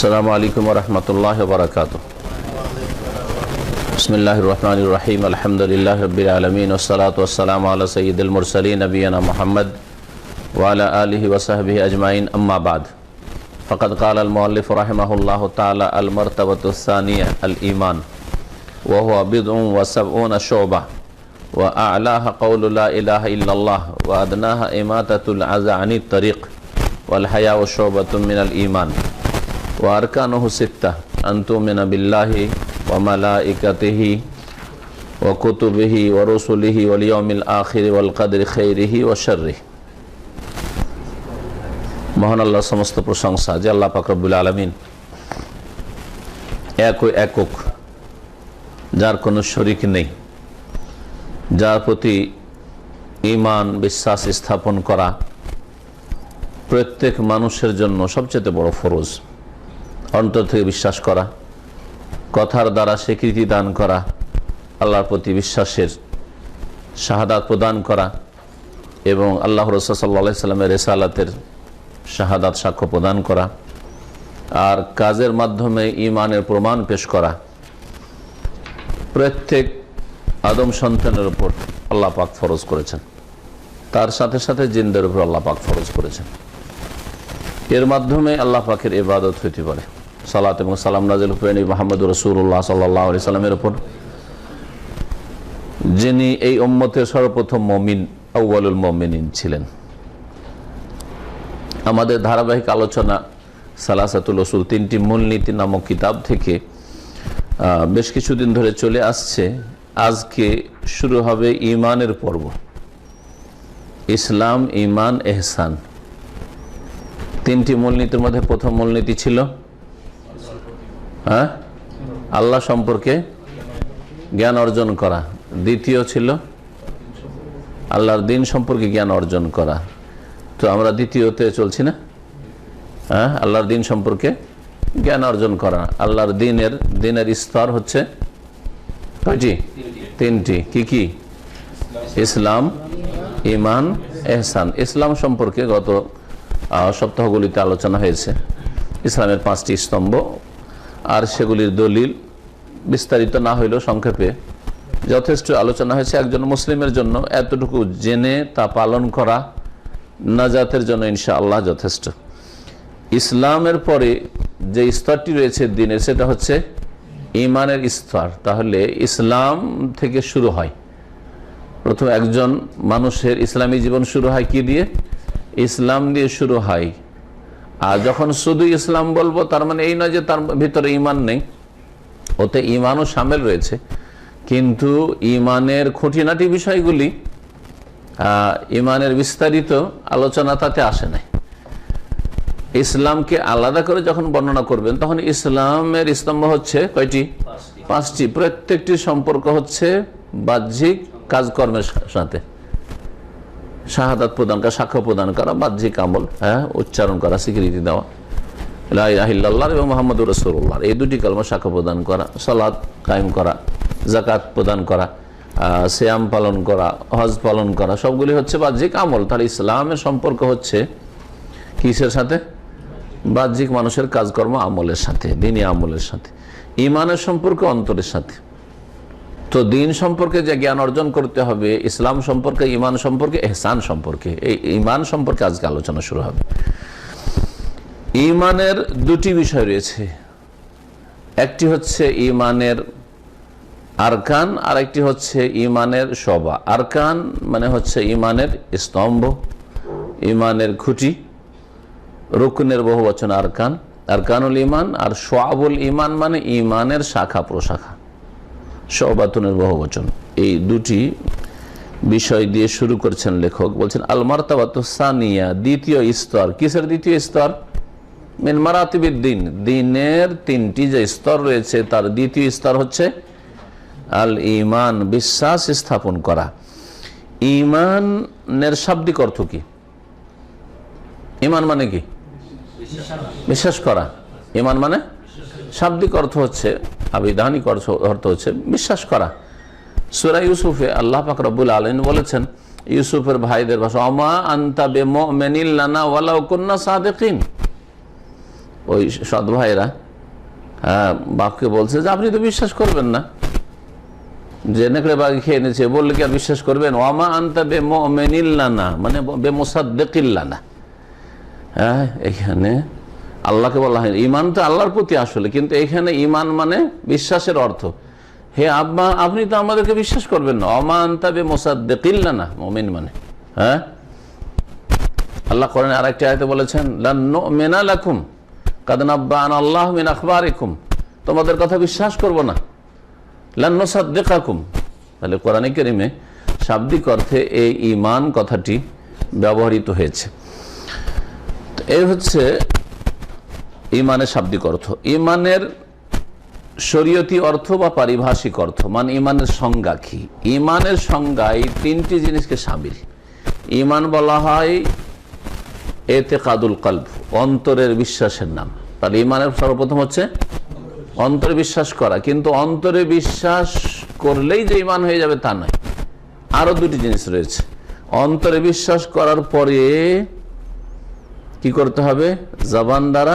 अस्सलामु अलैकुम वरहमतुल्लाहि वबरकातुहू। बिस्मिल्लाहिर्रहमानिर्रहीम। अल्हम्दुलिल्लाहि रब्बिल आलमीन वस्सलातु वस्सलामु अला सय्यिदिल मुरसलीन नबियना मुहम्मद व अला आलिहि व सहबिहि अजमाइन। अम्मा बाद फ़क़द क़ाल अल मुअल्लिफ़ रहिमहुल्लाहु तआला अल मर्तबतु अस्सानिया अल ईमान व हुवा बिदउन व सबऊन शुअबा व अअलाहा क़ौलु ला इलाहा इल्लल्लाह व अदनाहा इमाततुल अज़ा अनित तरीक़ वल हयाउ शुअबतुम मिनल ईमान व अरकानुहु सित्ता अन तु'मिना बिल्लाहि व मलाइकतिहि व कुतुबिहि व रुसुलिहि वल यौमिल आखिर वल क़द्रि खैरिहि व शर्रिहि। মহান আল্লাহর সমস্ত প্রশংসা যে আল্লাহ পাক রব্বুল আলামিন একক, যার কোনো শরীক নেই, যার প্রতি ঈমান বিশ্বাস স্থাপন করা প্রত্যেক মানুষের জন্য সবচেয়ে বড় ফরজ। অন্তর থেকে বিশ্বাস করা, কথার দ্বারা স্বীকৃতি দান করা, আল্লাহর প্রতি বিশ্বাসের শাহাদাত প্রদান করা এবং আল্লাহ রাসূল সাল্লাল্লাহু আলাইহি সাল্লামের রিসালাতের শাহাদাত সাক্ষ্য প্রদান করা আর কাজের মাধ্যমে ঈমানের প্রমাণ পেশ করা প্রত্যেক আদম সন্তানের উপর আল্লাহ পাক ফরজ করেছেন। তার সাথে সাথে জিনদের উপর আল্লাহ পাক ফরজ করেছেন। এর মাধ্যমে আল্লাহ পাকের ইবাদত হতে পারে। সালাত এবং সালাম নাযিল করেন মুহাম্মদুর রাসূলুল্লাহ সাল্লাল্লাহু আলাইহি সাল্লামের উপর, যিনি এই উম্মতের সর্বপ্রথম মুমিন, আউয়ালুল মুমিনিন ছিলেন। আমাদের ধারাবাহিক আলোচনা সালাসাতুল উসুল, তিনটি মূলনীতি নামক কিতাব থেকে বেশ কিছুদিন ধরে চলে আসছে। আজকে শুরু হবে ঈমানের পর্ব। ইসলাম, ঈমান, ইহসান, তিনটি মূলনীতির মধ্যে প্রথম মূলনীতি ছিল আল্লাহ সম্পর্কে জ্ঞান অর্জন করা। দ্বিতীয় ছিল আল্লাহর দিন সম্পর্কে জ্ঞান অর্জন করা। তো আমরা দ্বিতীয়তে চলছি না? আল্লাহর দিন সম্পর্কে জ্ঞান অর্জন করা। আল্লাহর দিনের স্তর হচ্ছে কয়টি? তিনটি। কি কি? ইসলাম, ঈমান, ইহসান। ইসলাম সম্পর্কে গত সপ্তাহগুলিতে আলোচনা হয়েছে। ইসলামের 5টি স্তম্ভ আর সেগুলির দলিল বিস্তারিত না হইলেও সংক্ষেপে যথেষ্ট আলোচনা হয়েছে। একজন মুসলিমের জন্য এতটুকু জেনে তা পালন করা নাজাতের জন্য ইনশাআল্লাহ যথেষ্ট। ইসলামের পরে যে স্তরটি রয়েছে দিনের, সেটা হচ্ছে ঈমানের স্তর। তাহলে ইসলাম থেকে শুরু হয়। প্রথম একজন মানুষের ইসলামী জীবন শুরু হয় কি দিয়ে? ইসলাম দিয়ে শুরু হয়। আর যখন শুধু ইসলাম বলবো তার মানে এই নয় যে তার ভিতরে ঈমান নেই, ওতে ঈমানও শামিল রয়েছে, কিন্তু ঈমানের খুঁটিনাটি বিষয়গুলি, ঈমানের বিস্তারিত আলোচনা তাতে আসে নাই। ইসলামকে আলাদা করে যখন বর্ণনা করবেন তখন ইসলামের স্তম্ভ হচ্ছে কয়টি? 5টি। প্রত্যেকটি সম্পর্ক হচ্ছে বাহ্যিক কাজকর্মের সাথে। শাহাদাত প্রদান করা, সাক্ষ্য প্রদান করা, বাহ্যিক আমল, উচ্চারণ করা, স্বীকৃতি দেওয়া লা ইলাহা ইল্লাল্লাহ এবং মুহাম্মদুর রাসূলুল্লাহ, এই দুটি কালমা সাক্ষ্য প্রদান করা, সালাত কায়েম করা, যাকাত প্রদান করা, সিয়াম পালন করা, হজ পালন করা, সবগুলি হচ্ছে বাহ্যিক আমল। তাহলে ইসলামের সম্পর্ক হচ্ছে কিসের সাথে? বাহ্যিক মানুষের কাজকর্ম আমলের সাথে, দিনী আমলের সাথে। ঈমানের সম্পর্ক অন্তরের সাথে। তো দিন সম্পর্কে যে জ্ঞান অর্জন করতে হবে, ইসলাম সম্পর্কে, ঈমান সম্পর্কে, ইহসান সম্পর্কে, এই ঈমান সম্পর্কে আজকে আলোচনা শুরু হবে। ঈমানের দুটি বিষয় রয়েছে, একটি হচ্ছে ঈমানের আরকান আর একটি হচ্ছে ঈমানের শোভা। আরকান মানে হচ্ছে ঈমানের স্তম্ভ, ঈমানের খুঁটি। রুকনের বহু বচন আরকান, আরকানুল ঈমান। আর শুআবুল ঈমান মানে ঈমানের শাখা প্রশাখা, শুআবাতুনের বহু বচন। এই দুটি বিষয় দিয়ে শুরু করছেন লেখক। বলছেন আল মারতাবাতুস সানিয়া, দ্বিতীয় স্তর। কিসের দ্বিতীয় স্তর? মিন মারাতিবিদ দিন, দিনের 3টি যে স্তর রয়েছে তার দ্বিতীয় স্তর হচ্ছে আল ঈমান, বিশ্বাস স্থাপন করা। ঈমানের শাব্দিক অর্থ কি? ঈমান মানে কি? বিশ্বাস করা। ঈমান মানে শাব্দিক অর্থ হচ্ছে, আবিধানিক অর্থ হচ্ছে বিশ্বাস করা। সূরা ইউসুফে আল্লাহ পাক রব্বুল আলামিন বলেছেন ইউসুফের ভাইদের ভাষা, আমা আনতা বিমুমিনিন লানা ওয়ালাউ কুন্না সাদিকিন। ওই সৎ ভাইরা বাপকে বলছে যে আপনি তো বিশ্বাস করবেন না, যে নেকড়ে বাঘ খেয়ে এনেছে, বললে কি আর বিশ্বাস করবেন? ওয়ামা আনতা বেমুমিনিন লানা, মানে বেমুসাদ্দিকিন লানা। হ্যাঁ, এখানে আল্লাহকে বলা হয় ঈমান তো আল্লাহর প্রতি আসলে, কিন্তু এখানে ঈমান মানে বিশ্বাসের অর্থ। হে আব্বা, আপনি তো আমাদেরকে বিশ্বাস করবেন না। ওয়ামা আনতা বেমুসাদ্দিকিন লানা, মুমিন মানে। হ্যাঁ, আল্লাহ কোরআনে আরেকটি আয়াতে বলেছেন লান নুমিনা লাকুম কাদ নাব্বা'ানা আল্লাহু মিন আখবারিকুম, তোমাদের কথা বিশ্বাস করব না। লান নুসাদ্দিকাকুম, তাহলে কোরআনে কারীমে শাব্দিক অর্থে এই ঈমান কথাটি ব্যবহৃত হয়েছে। এই হচ্ছে ঈমানের শাব্দিক অর্থ। ঈমানের শরীয়তি অর্থ বা পারিভাষিক অর্থ, মানে ঈমানের সংজ্ঞা কি? ঈমানের সংজ্ঞায় তিনটি জিনিসকে শামিল। ঈমান বলা হয় এতেকাদুল কলব, অন্তরের বিশ্বাসের নাম। তাহলে ঈমানের সর্বপ্রথম হচ্ছে অন্তরে বিশ্বাস করা, কিন্তু অন্তরে বিশ্বাস করলেই যে ঈমান হয়ে যাবে তা নয়, আরো দুটি জিনিস রয়েছে। অন্তরে বিশ্বাস করার পরে কি করতে হবে? জবান দ্বারা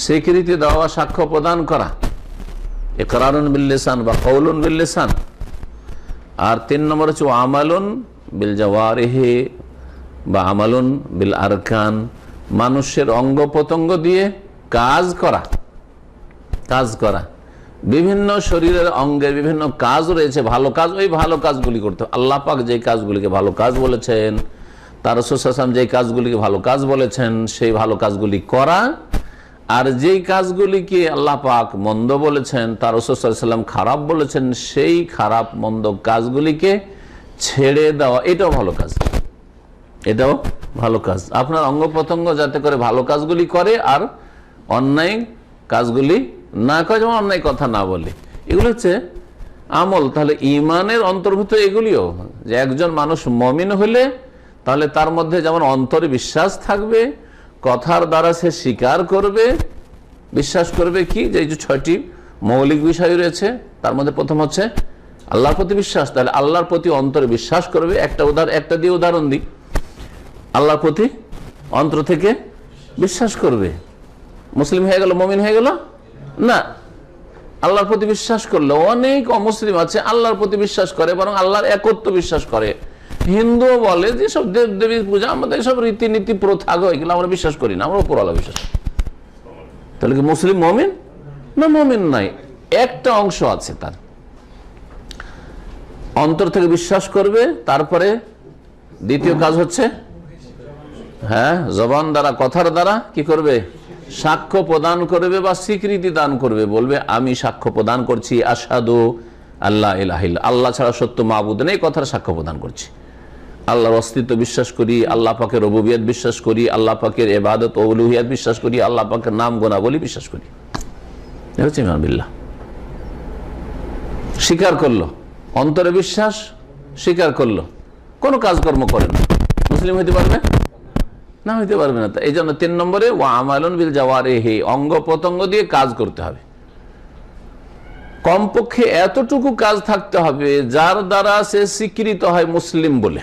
স্বীকৃতি দেওয়া, সাক্ষ্য প্রদান করা, ইকরারুন বিল লিসান বা কওলুন বিল লিসান। আর 3 নম্বর হচ্ছে আমালুন বিল জাওয়ারিহি বা আমালুন বিল আরকান, মানুষের অঙ্গ প্রত্যঙ্গ দিয়ে কাজ করা। কাজ করা, বিভিন্ন শরীরের অঙ্গের বিভিন্ন কাজ রয়েছে, ভালো কাজ, ওই ভালো কাজগুলি করতে। আল্লাহ পাক যে কাজগুলিকে ভালো কাজ বলেছেন, তার রাসূল সাল্লাল্লাহু আলাইহি ওয়াসাল্লাম যে কাজগুলিকে ভালো কাজ বলেছেন, সেই ভালো কাজগুলি করা। আর যেই কাজগুলিকে আল্লাহ পাক মন্দ বলেছেন, তার রাসূল সাল্লাল্লাহু আলাইহি ওয়াসাল্লাম খারাপ বলেছেন, সেই খারাপ মন্দ কাজগুলিকে ছেড়ে দেওয়া, এটাও ভালো কাজ। এটাও ভালো কাজ। আপনার অঙ্গ প্রত্যঙ্গ যাতে করে ভালো কাজগুলি করে আর অন্যায় কাজগুলি না করে, যেমন অন্যায় কথা না বলে, এগুলো হচ্ছে আমল। তাহলে ঈমানের অন্তর্ভুক্ত এগুলিও, যে একজন মানুষ মুমিন হলে তাহলে তার মধ্যে যেমন অন্তরে বিশ্বাস থাকবে, কথার দ্বারা সে স্বীকার করবে, বিশ্বাস করবে কি, যে এই যে 6টি মৌলিক বিষয় রয়েছে, তার মধ্যে প্রথম হচ্ছে আল্লাহর প্রতি বিশ্বাস। তাহলে আল্লাহর প্রতি অন্তরে বিশ্বাস করবে। একটা দিয়ে উদাহরণ দিই, আল্লাহর প্রতি অন্তর থেকে বিশ্বাস করবে, মুসলিম হয়ে গেল, মুমিন হয়ে গেল না। আল্লাহর প্রতি বিশ্বাস করলে, অনেক অমুসলিম আছে আল্লাহর প্রতি বিশ্বাস করে, বরং আল্লাহর একত্ব বিশ্বাস করে। হিন্দু বলে যে সব দেব দেবীর পূজা, আমাদের সব রীতিনীতি প্রথা, এগুলো আমরা বিশ্বাস করি না, আমরা উপর আল্লাহ বিশ্বাস করি। তাহলে কি মুসলিম মুমিন? না, মুমিন নাই, একটা অংশ আছে তার। অন্তর থেকে বিশ্বাস করবে, তারপরে দ্বিতীয় কাজ হচ্ছে জবান দ্বারা, কথার দ্বারা কি করবে? সাক্ষ্য প্রদান করবে বা স্বীকৃতি দান করবে, বলবে আমি সাক্ষ্য প্রদান করছি আশহাদু আল্লা ইলাহা ইল্লাল্লাহ, আল্লাহ ছাড়া সত্য মাবুদ নেই, কথার সাক্ষ্য প্রদান করছি। আল্লাহর অস্তিত্ব বিশ্বাস করি, আল্লাহ পাকের রুবুবিয়ত বিশ্বাস করি, আল্লাহ পাকের ইবাদত ও উলুহিয়াত বিশ্বাস করি, আল্লাহ পাকের নাম গুণাবলী বিশ্বাস করি। এটা হচ্ছে ঈমান বিল্লাহ। স্বীকার করলো, অন্তরে বিশ্বাস, স্বীকার করলো, কোনো কাজকর্ম করে না, মুসলিম হইতে পারবে না, হইতে পারবে না। এই জন্য 3 নম্বরে ওয়া আমালুন বিল জাওয়ারিহি, অঙ্গ প্রত্যঙ্গ দিয়ে কাজ করতে হবে। কমপক্ষে এতটুকু কাজ থাকতে হবে যার দ্বারা সে স্বীকৃত হয় মুসলিম বলে।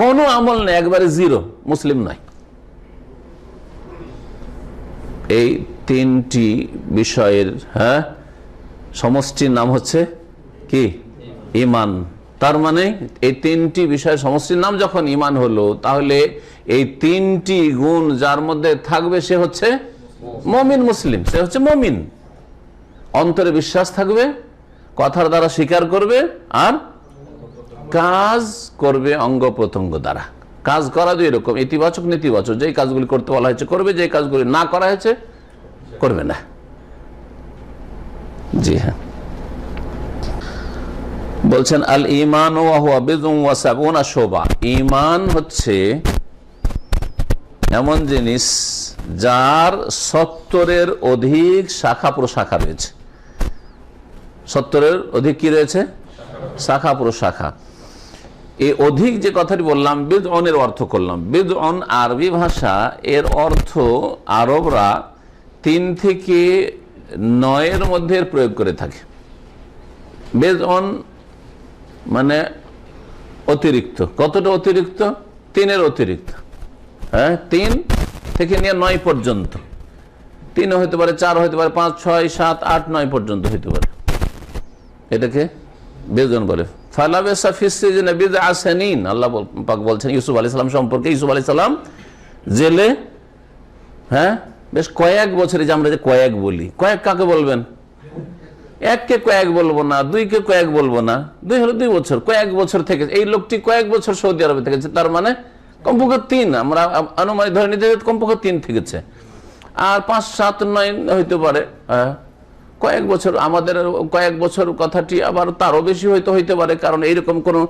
কোনো আমল নেই, একবারে জিরো, মুসলিম নয়। এই 3টি বিষয়ের সমষ্টির নাম হচ্ছে কি? ঈমান। তার মানে এই 3টি বিষয়ের সমষ্টির নাম যখন ঈমান হলো, তাহলে এই 3টি গুণ যার মধ্যে থাকবে সে হচ্ছে মুমিন, মুসলিম, সে হচ্ছে মুমিন। অন্তরে বিশ্বাস থাকবে, কথার দ্বারা স্বীকার করবে, আর কাজ করবে অঙ্গ প্রত্যঙ্গ দ্বারা। কাজ করা 2 রকম, ইতিবাচক নেতিবাচক। যেই কাজগুলি করতে বলা হয়েছে করবে, যে কাজগুলি না করা হয়েছে করবে না। জি হ্যাঁ, বলছেন আল ঈমান ওয়া হুয়া বিদউন ওয়া সাবউনা শুবা। ঈমান হচ্ছে এমন জিনিস যার 70-এর অধিক শাখা প্রশাখা রয়েছে। 70-এর অধিক কি রয়েছে? শাখা প্রশাখা। এই অধিক যে কথাটি বললাম, বিদউনের অর্থ করলাম। বিদউন আরবি ভাষা, এর অর্থ আরবরা 3 থেকে 9-এর মধ্যে প্রয়োগ করে থাকে। বিদউন মানে অতিরিক্ত। কতটা অতিরিক্ত? 3-এর অতিরিক্ত। 3 থেকে নিয়ে 9 পর্যন্ত, 3 হইতে পারে, 4 হইতে পারে, 5, 6, 7, 8, 9 পর্যন্ত হইতে পারে। এটাকে বেজন বলে। ফালাবিসা ফিস সিজনি বিদআ সিনিন, আল্লাহ পাক বলছেন ইউসুফ আলাইহিস সালাম সম্পর্কে, ইউসুফ আলাইহিস সালাম জেলে বেশ কয়েক বছরে, যে আমরা যে কয়েক বলি, কয়েক কাকে বলবেন? এককে কয়েক বলবো না, দুইকে কয়েক বলবো না, 2 হলো 2 বছর, কয়েক বছর থেকে এই লোকটি কয়েক বছর সৌদি আরবে থেকেছে, তার মানে কমপক্ষে 3, আমরা অনুমানিক ধরে নিতে কমপক্ষে 3 থেকেছে। আর 5, 7, 9 হইতে পারে, কয়েক বছর। আমাদের কয়েক বছর কথাটি আবার তারও বেশি হইতে পারে, কারণ এইরকম কোনো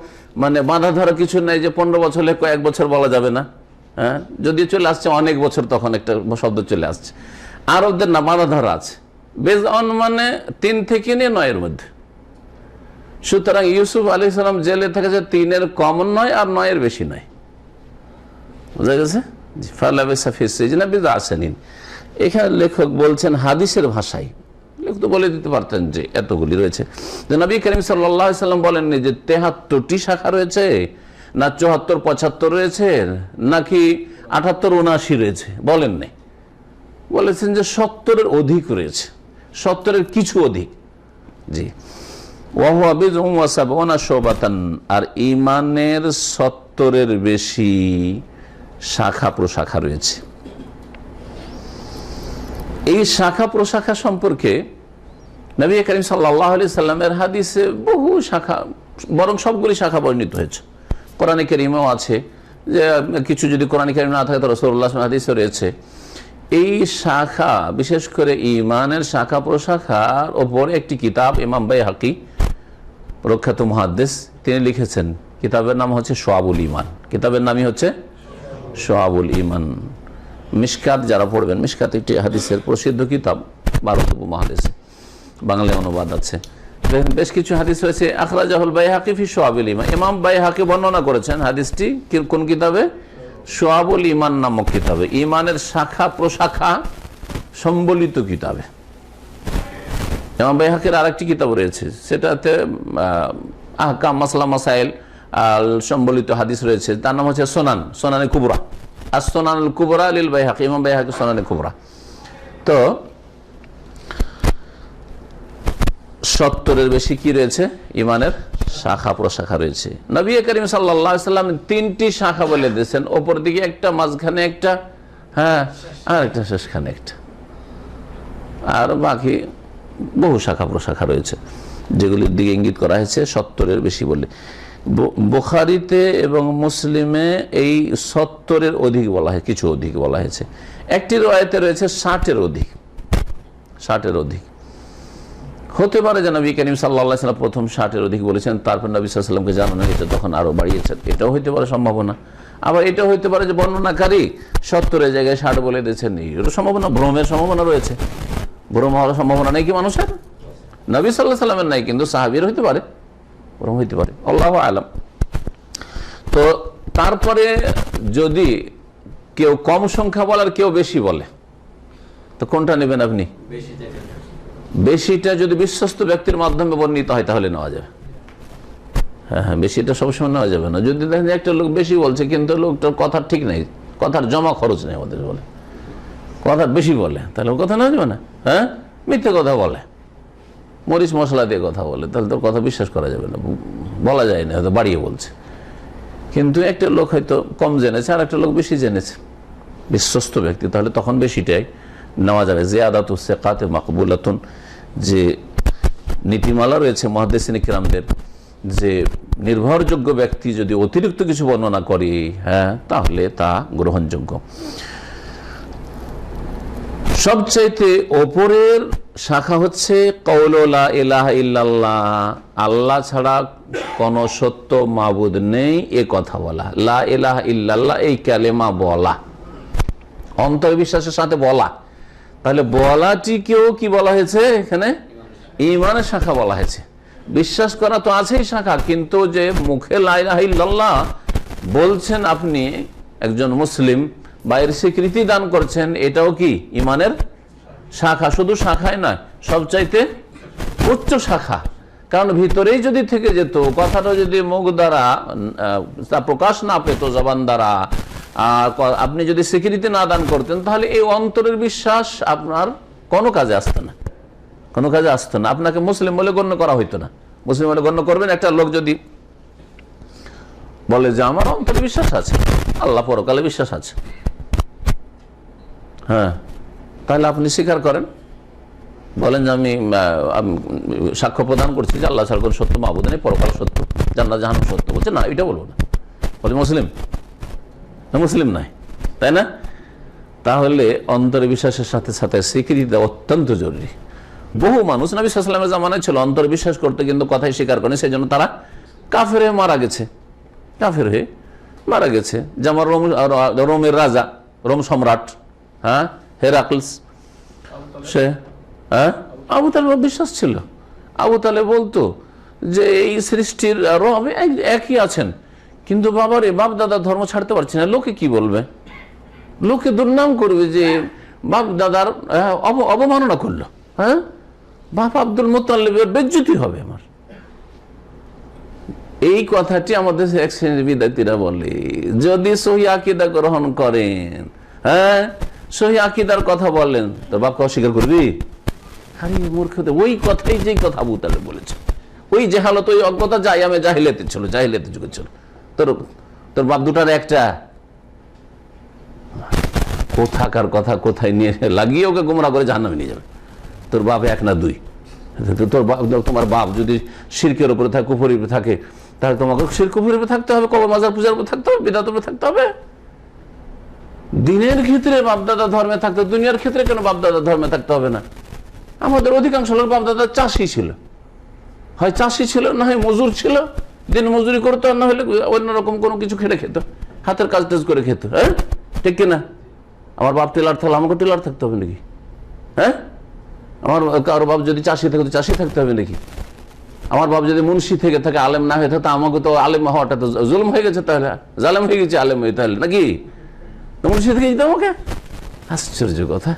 মানে বাঁধা ধরা কিছু নাই যে 15 বছর হলে কয়েক বছর বলা যাবে না। যদি চলে আসছে অনেক বছর, তখন একটা শব্দ চলে আসছে। আরবদের না বাঁধা ধরা আছে, বেজন মানে 3 থেকে নিয়ে 9 এর মধ্যে। সুতরাং ইউসুফ আলাইহিস সালাম জেলে থেকেছে 3 এর কম নয় আর 9 এর বেশি নয়। বুঝা গেছে? ফালাবিসা ফিস সিজনি বিদআ সিনিন। এখানে লেখক বলছেন হাদিসের ভাষায়, লেখক তো বলে দিতে পারতেন যে এতগুলি রয়েছে। যে নবী করিম সাল্লাল্লাহু আলাইহি সাল্লাম বলেননি যে 73টি শাখা রয়েছে, না 74, 75 রয়েছে, নাকি 78, 79 রয়েছে, বলেন নাই। বলেছেন যে 70-এর অধিক রয়েছে, 70-এর কিছু অধিক। জি, ওয়াহুয়া বিজউম ওয়া সাবউনা শুবাতান, আর ঈমানের 70-এর বেশি শাখা প্রশাখা রয়েছে। এই শাখা প্রশাখা সম্পর্কে নবী করিম সাল্লাল্লাহু আলাইহি সাল্লামের হাদিসে বহু শাখা, বরং সবগুলি শাখা বর্ণিত হয়েছে। কোরআনে কারীমেও আছে, যে কিছু যদি কোরআনে কারীম না থাকে তো রাসূলুল্লাহ সাল্লাল্লাহু আলাইহি হাদিসে রয়েছে। এই শাখা, বিশেষ করে ঈমানের শাখা প্রশাখার ওপরে একটি কিতাব ইমাম বাইহাকি, প্রখ্যাত মুহাদ্দিস, তিনি লিখেছেন। কিতাবের নাম হচ্ছে শুআবুল ঈমান। কিতাবের নামই হচ্ছে শুআবুল ঈমান। মিশকাত যারা পড়বেন, মিশকাত একটি হাদিসের প্রসিদ্ধ কিতাব, 12 উপমহাদেশে বাংলায় অনুবাদ আছে। বেশ কিছু হাদিস রয়েছে। আখরাজাহুল বাইহাকি ফি শুআবুল ঈমান, ইমাম বাইহাকি বর্ণনা করেছেন হাদিসটি কোন কিতাবে? শুআবুল ঈমান নামক কিতাবে, ঈমানের শাখা প্রশাখা সম্বলিত কিতাবে। ইমাম বাইহাকির আরেকটি কিতাব রয়েছে, সেটাতে আহকাম, মাসলা, মাসাইল সম্বলিত হাদিস রয়েছে, তার নাম হচ্ছে সোনানে কুবরা। আর সোনানুল কুবরা লিল বাইহাকি, ইমাম বাইহাকি সোনানে কুবরা। তো 70-এর বেশি কি রয়েছে? ঈমানের শাখা প্রশাখা রয়েছে। নবী করিম সাল্লাল্লাহু আলাইহি সাল্লাম 3টি শাখা বলে দিয়েছেন, ওপর দিকে একটা, মাঝখানে একটা, আর একটা শেষখানে একটা, আর বাকি বহু শাখা প্রশাখা রয়েছে, যেগুলির দিকে ইঙ্গিত করা হয়েছে 70-এর বেশি বলে। বুখারীতে এবং মুসলিমে এই 70-এর অধিক বলা হয়, কিছু অধিক বলা হয়েছে। একটি রওয়ায়াতে রয়েছে 60-এর অধিক, 60-এর অধিক। হতে পারে যে নবী করিম সাল্লাল্লাহু আলাইহি সাল্লাম প্রথম 60-এর অধিক বলেছেন, তারপর নবী সাল্লাল্লাহু আলাইহি সাল্লামকে জানানো হয়েছে, তখন আরো বাড়িয়েছেন। এটাও হইতে পারে সম্ভাবনা। আবার এটাও হইতে পারে যে বর্ণনাকারী 70-এর জায়গায় 60 বলে দিয়েছেন, এটা সম্ভাবনা, ভ্রমের সম্ভাবনা রয়েছে। ভ্রম হওয়ার সম্ভাবনা নেই কি মানুষের? নবী সাল্লাল্লাহু আলাইহি সাল্লামের নাই, কিন্তু সাহাবীর হইতে পারে, ভ্রম হইতে পারে, আল্লাহু আ'লাম। তো তারপরে যদি কেউ কম সংখ্যা বলে আর কেউ বেশি বলে, তো কোনটা নেবেন আপনি? বেশিটা যদি বিশ্বস্ত ব্যক্তির মাধ্যমে বর্ণিত হয় তাহলে নেওয়া যাবে। হ্যাঁ, বেশিটা সবসময় নেওয়া যাবে না। যদি দেখেন একটা লোক বেশি বলছে কিন্তু লোকটার কথা ঠিক নেই, কথার জমা খরচ নেই, আমাদের বলে কথা বেশি বলে, তাহলে কথা নেওয়া যাবে না। মিথ্যে কথা বলে, মরিচ মশলা দিয়ে কথা বলে, তাহলে তোর কথা বিশ্বাস করা যাবে না, বলা যায় না, হয়তো বাড়িয়ে বলছে। কিন্তু একটা লোক হয়তো কম জেনেছে আর একটা লোক বেশি জেনেছে, বিশ্বস্ত ব্যক্তি, তাহলে তখন বেশিটাই নেওয়া যাবে। জিয়াদাতু সিকাতে মাকবুলাতুন, যে নীতিমালা রয়েছে মুহাদ্দিসিন কিরামদের, যে নির্ভরযোগ্য ব্যক্তি যদি অতিরিক্ত কিছু বর্ণনা করে, তাহলে তা গ্রহণযোগ্য। সবচাইতে ওপরের শাখা হচ্ছে কওলু লা ইলাহা ইল্লাল্লাহ, আল্লাহ ছাড়া কোন সত্য মাবুদ নেই, এ কথা বলা। লা ইলাহা ইল্লাল্লাহ, এই কালেমা বলা, অন্তর বিশ্বাসের সাথে বলা। তাহলে বলাটিকেও কি বলা হয়েছে? এখানে ঈমানের শাখা বলা হয়েছে। বিশ্বাস করা তো আছেই শাখা, কিন্তু যে মুখে লা ইলাহা ইল্লাল্লাহ বলছেন আপনি, একজন মুসলিম, বাইরের স্বীকৃতি দান করছেন, এটাও কি ঈমানের শাখা? শুধু শাখায় নয়, সবচাইতে উচ্চ শাখা। কারণ ভিতরেই যদি থেকে যেত, কথাটা যদি মুখ দ্বারা তা প্রকাশ না পেত, জবান দ্বারা, আর আপনি যদি স্বীকৃতি না দান করতেন তাহলে এই অন্তরের বিশ্বাস আপনার কোনো কাজে আসতো না, কোনো কাজে আসতো না। আপনাকে মুসলিম বলে গণ্য করা হইতো না। মুসলিম বলে গণ্য করবেন একটা লোক যদি বলে যে আমার অন্তরে বিশ্বাস আছে, আল্লাহ পরকালে বিশ্বাস আছে, হ্যাঁ, তাহলে আপনি স্বীকার করেন, বলেন যে আমি সাক্ষ্য প্রদান করছি যে আল্লাহ ছাড়া কোনো সত্য মাবুদ নেই, পরকাল সত্য, জান্নাত জাহান্নাম সত্য। বলছে না, এটা বলবো না, বলে মুসলিম, মুসলিম নাই, তাই না? তাহলে অন্তরে বিশ্বাসের সাথে সাথে স্বীকৃতি দেওয়া অত্যন্ত জরুরি। বহু মানুষ নবী সাল্লাল্লাহু আলাইহি ওয়াসাল্লামের জামানায় ছিল অন্তরে বিশ্বাস করতে কিন্তু কথাই স্বীকার করেন, সেই জন্য তারা কাফের হয়ে মারা গেছে, কাফের হয়ে মারা গেছে। যেমন রোমের রাজা, রোম সম্রাট, হ্যাঁ, হেরাক্লিস, সে আবু তালেব বিশ্বাস ছিল। আবু তালেব বলতো যে এই সৃষ্টির রব একই আছেন, কিন্তু বাবারে বাপ দাদা ধর্ম ছাড়তে পারছে না, লোকে কি বলবে, লোকে দুর্নাম করবে যে বাপ দাদার অবমাননা করলো, হ্যাঁ, বাপ আব্দুল মুত্তালিবের বেজ্জতি হবে আমার। এই কথাটি আমাদের এক শ্রেণীর বিদ্যার্থীরা বলে। যদি সহি আকীদা গ্রহণ করেন, হ্যাঁ, সহি আকীদার কথা বলেন, তোর বাপকে অস্বীকার করবি? আরে মূর্খতা, ওই কথাই যেই কথা আবু তালেব বলেছে, ওই জেহালত, ওই অজ্ঞতা জায়ামে জাহিলিয়াতে ছিল, জাহিলিয়াতের যুগে ছিল। তোর বাপ দুটার একটা, কোথাকার কথা কোথায় নিয়ে লাগিয়ে ওকে গোমরা করে জাহান্নামে নিয়ে যাবে। তোর বাপ এক না দুই। তোমার বাপ যদি শিরকের উপরে থাকে, কুফরের উপরে থাকে, তাহলে তোমাকে শিরক কুফরের উপরে থাকতে হবে, কবর মাজার পূজার উপরে থাকতে হবে, বিদআতের উপরে থাকতে হবে। দিনের ক্ষেত্রে বাপদাদা ধর্মে থাকতে, দুনিয়ার ক্ষেত্রে কেন বাপদাদা ধর্মে থাকতে হবে না? আমাদের অধিকাংশ লোক বাপদাদা চাষি ছিল, হয় চাষি ছিল, না হয় মজুর ছিল, দিন মজুরি করতো, আর না হলে অন্যরকম কোনো কিছু খেটে খেত, হাতের কাজ টাজ করে খেত, হ্যাঁ, ঠিক কিনা? আমার বাপ টেলার থাকলে আমাকে টেলার থাকতে হবে নাকি? হ্যাঁ, আমার কারো বাপ যদি চাষি থাকে তো চাষি থাকতে হবে নাকি? আমার বাপ যদি মুন্সি থেকে থাকে, আলেম না হয়ে থাকে, আমাকে তো আলেম হওয়াটা তো জুলুম হয়ে গেছে, তাহলে জালেম হয়ে গেছে আলেম হয়ে, তাহলে নাকি মুন্সি থেকে যেতে আমাকে? আশ্চর্য কথা।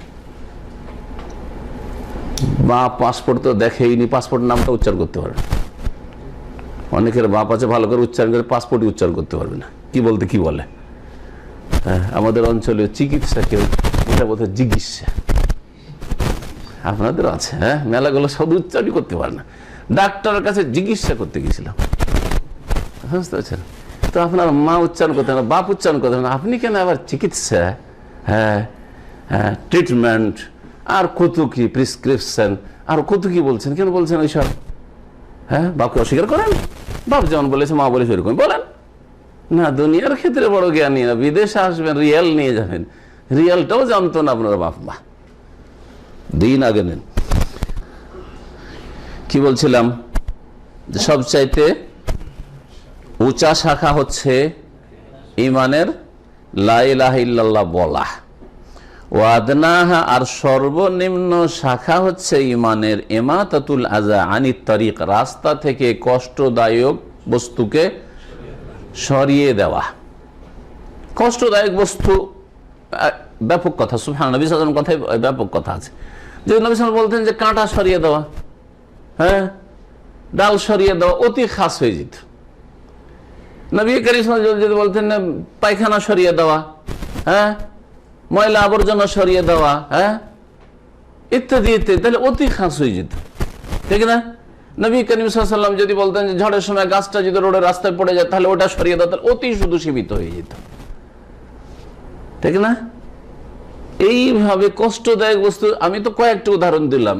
বাপ পাসপোর্ট তো দেখেইনি, পাসপোর্ট নামটা উচ্চারণ করতে পারবে না। অনেকের বাপ আছে ভালো করে উচ্চারণ করে, পাসপোর্টই উচ্চারণ করতে পারবে না, কি বলতে কি বলে। হ্যাঁ, আমাদের অঞ্চলে চিকিৎসা, কেউ এটা বলতে চিকিৎসা, আপনাদের আছে, হ্যাঁ, মেলাগুলো সব উচ্চারণই করতে পারে না। ডাক্তারের কাছে চিকিৎসা করতে গেছিলাম, বুঝতে পারছেন? তো আপনার মা উচ্চারণ করতে না, বাপ উচ্চারণ করতে না, আপনি কেন আবার চিকিৎসা, হ্যাঁ, হ্যাঁ, ট্রিটমেন্ট, আর কত কি প্রেসক্রিপশন, আর কত কি বলছেন, কেন বলছেন ওইসব? হ্যাঁ, বাপকে অস্বীকার করেন? বাপ যেমন বলেছে মা বলেছে এরকম বলেন না। দুনিয়ার ক্ষেত্রে বড় জ্ঞানী না, বিদেশে আসবেন রিয়াল নিয়ে যাবেন, রিয়ালটাও জানতো না আপনার বাপ মা, দিন আগে নেন। কি বলছিলাম? সবচাইতে উঁচা শাখা হচ্ছে ইমানের লা ইলাহা ইল্লাল্লাহ বলা, ওয়াদনাহা, আর সর্বনিম্ন শাখা হচ্ছে ইমানের ইমাতাতুল আযা আনিত তারিক, রাস্তা থেকে কষ্টদায়ক বস্তুকে সরিয়ে দেওয়া। কষ্টদায়ক বস্তু ব্যাপক কথা, সুবহানাল্লাহ, নবী সাল্লাল্লাহু আলাইহি ওয়াসাল্লাম কথায় ব্যাপক কথা আছে। যে নবী সাল্লাল্লাহু আলাইহি ওয়াসাল্লাম বলতেন যে কাঁটা সরিয়ে দেওয়া, হ্যাঁ, ডাল সরিয়ে দেওয়া অতি খাস হয়ে যেত। নবী কারীম সাল্লাল্লাহু আলাইহি ওয়াসাল্লাম যদি বলতেন পায়খানা সরিয়ে দেওয়া, হ্যাঁ, ময়লা আবর্জনা সরিয়ে দেওয়া, হ্যাঁ, ইত্যাদি ইত্যাদি, তাহলে অতি খাস হয়ে যেত, ঠিক না? নবী করিম সাল্লাল্লাহু আলাইহি ওয়াসাল্লাম যদি বলতেন যে ঝড়ের সময় গাছটা যদি রোডের রাস্তায় পড়ে যায়, তাহলে ওটা সরিয়ে দাও, তাহলে অতি শুধু সীমিত হয়ে যেত, ঠিক না? এইভাবে কষ্টদায়ক বস্তু, আমি তো কয়েকটা উদাহরণ দিলাম,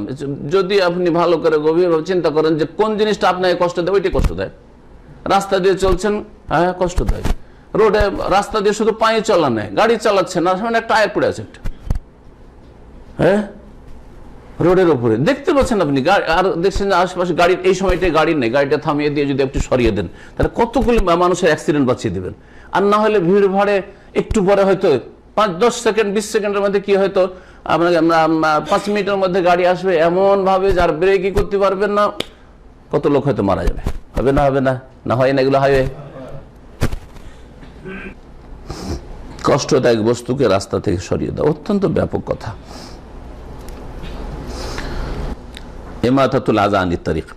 যদি আপনি ভালো করে গভীরভাবে চিন্তা করেন যে কোন জিনিসটা আপনাকে কষ্ট দেয়, ওইটাই কষ্ট দেয়। রাস্তা দিয়ে চলছেন, হ্যাঁ, কষ্ট দেয়। রোডে রাস্তা দিয়ে শুধু পায়ে চলা নেই, গাড়ি চালাচ্ছেন, আর সামনে একটা টায়ার পড়ে আছে একটা, হ্যাঁ, রোডের উপরে দেখতে পাচ্ছেন আপনি, আর দেখছেন আশেপাশে গাড়ির এই সময়টাই গাড়ি নেই, গাড়িটা থামিয়ে দিয়ে যদি একটু সরিয়ে দেন, তাহলে কতগুলি মানুষের অ্যাক্সিডেন্ট বাঁচিয়ে দেবেন। আর না হলে ভিড় ভাড়ে একটু পরে হয়তো 5-10 সেকেন্ড 20 সেকেন্ডের মধ্যে কি হয়তো আপনাকে 5 মিনিটের মধ্যে গাড়ি আসবে এমন ভাবে, যার ব্রেকই করতে পারবেন না, কত লোক হয়তো মারা যাবে। হবে না? হবে না? না হয় না? এগুলো হাইওয়ে। কষ্টদায়ক বস্তুকে রাস্তা থেকে সরিয়ে দেওয়া অত্যন্ত ব্যাপক কথা। ইমাতাতুল আযা আনিত তারিক,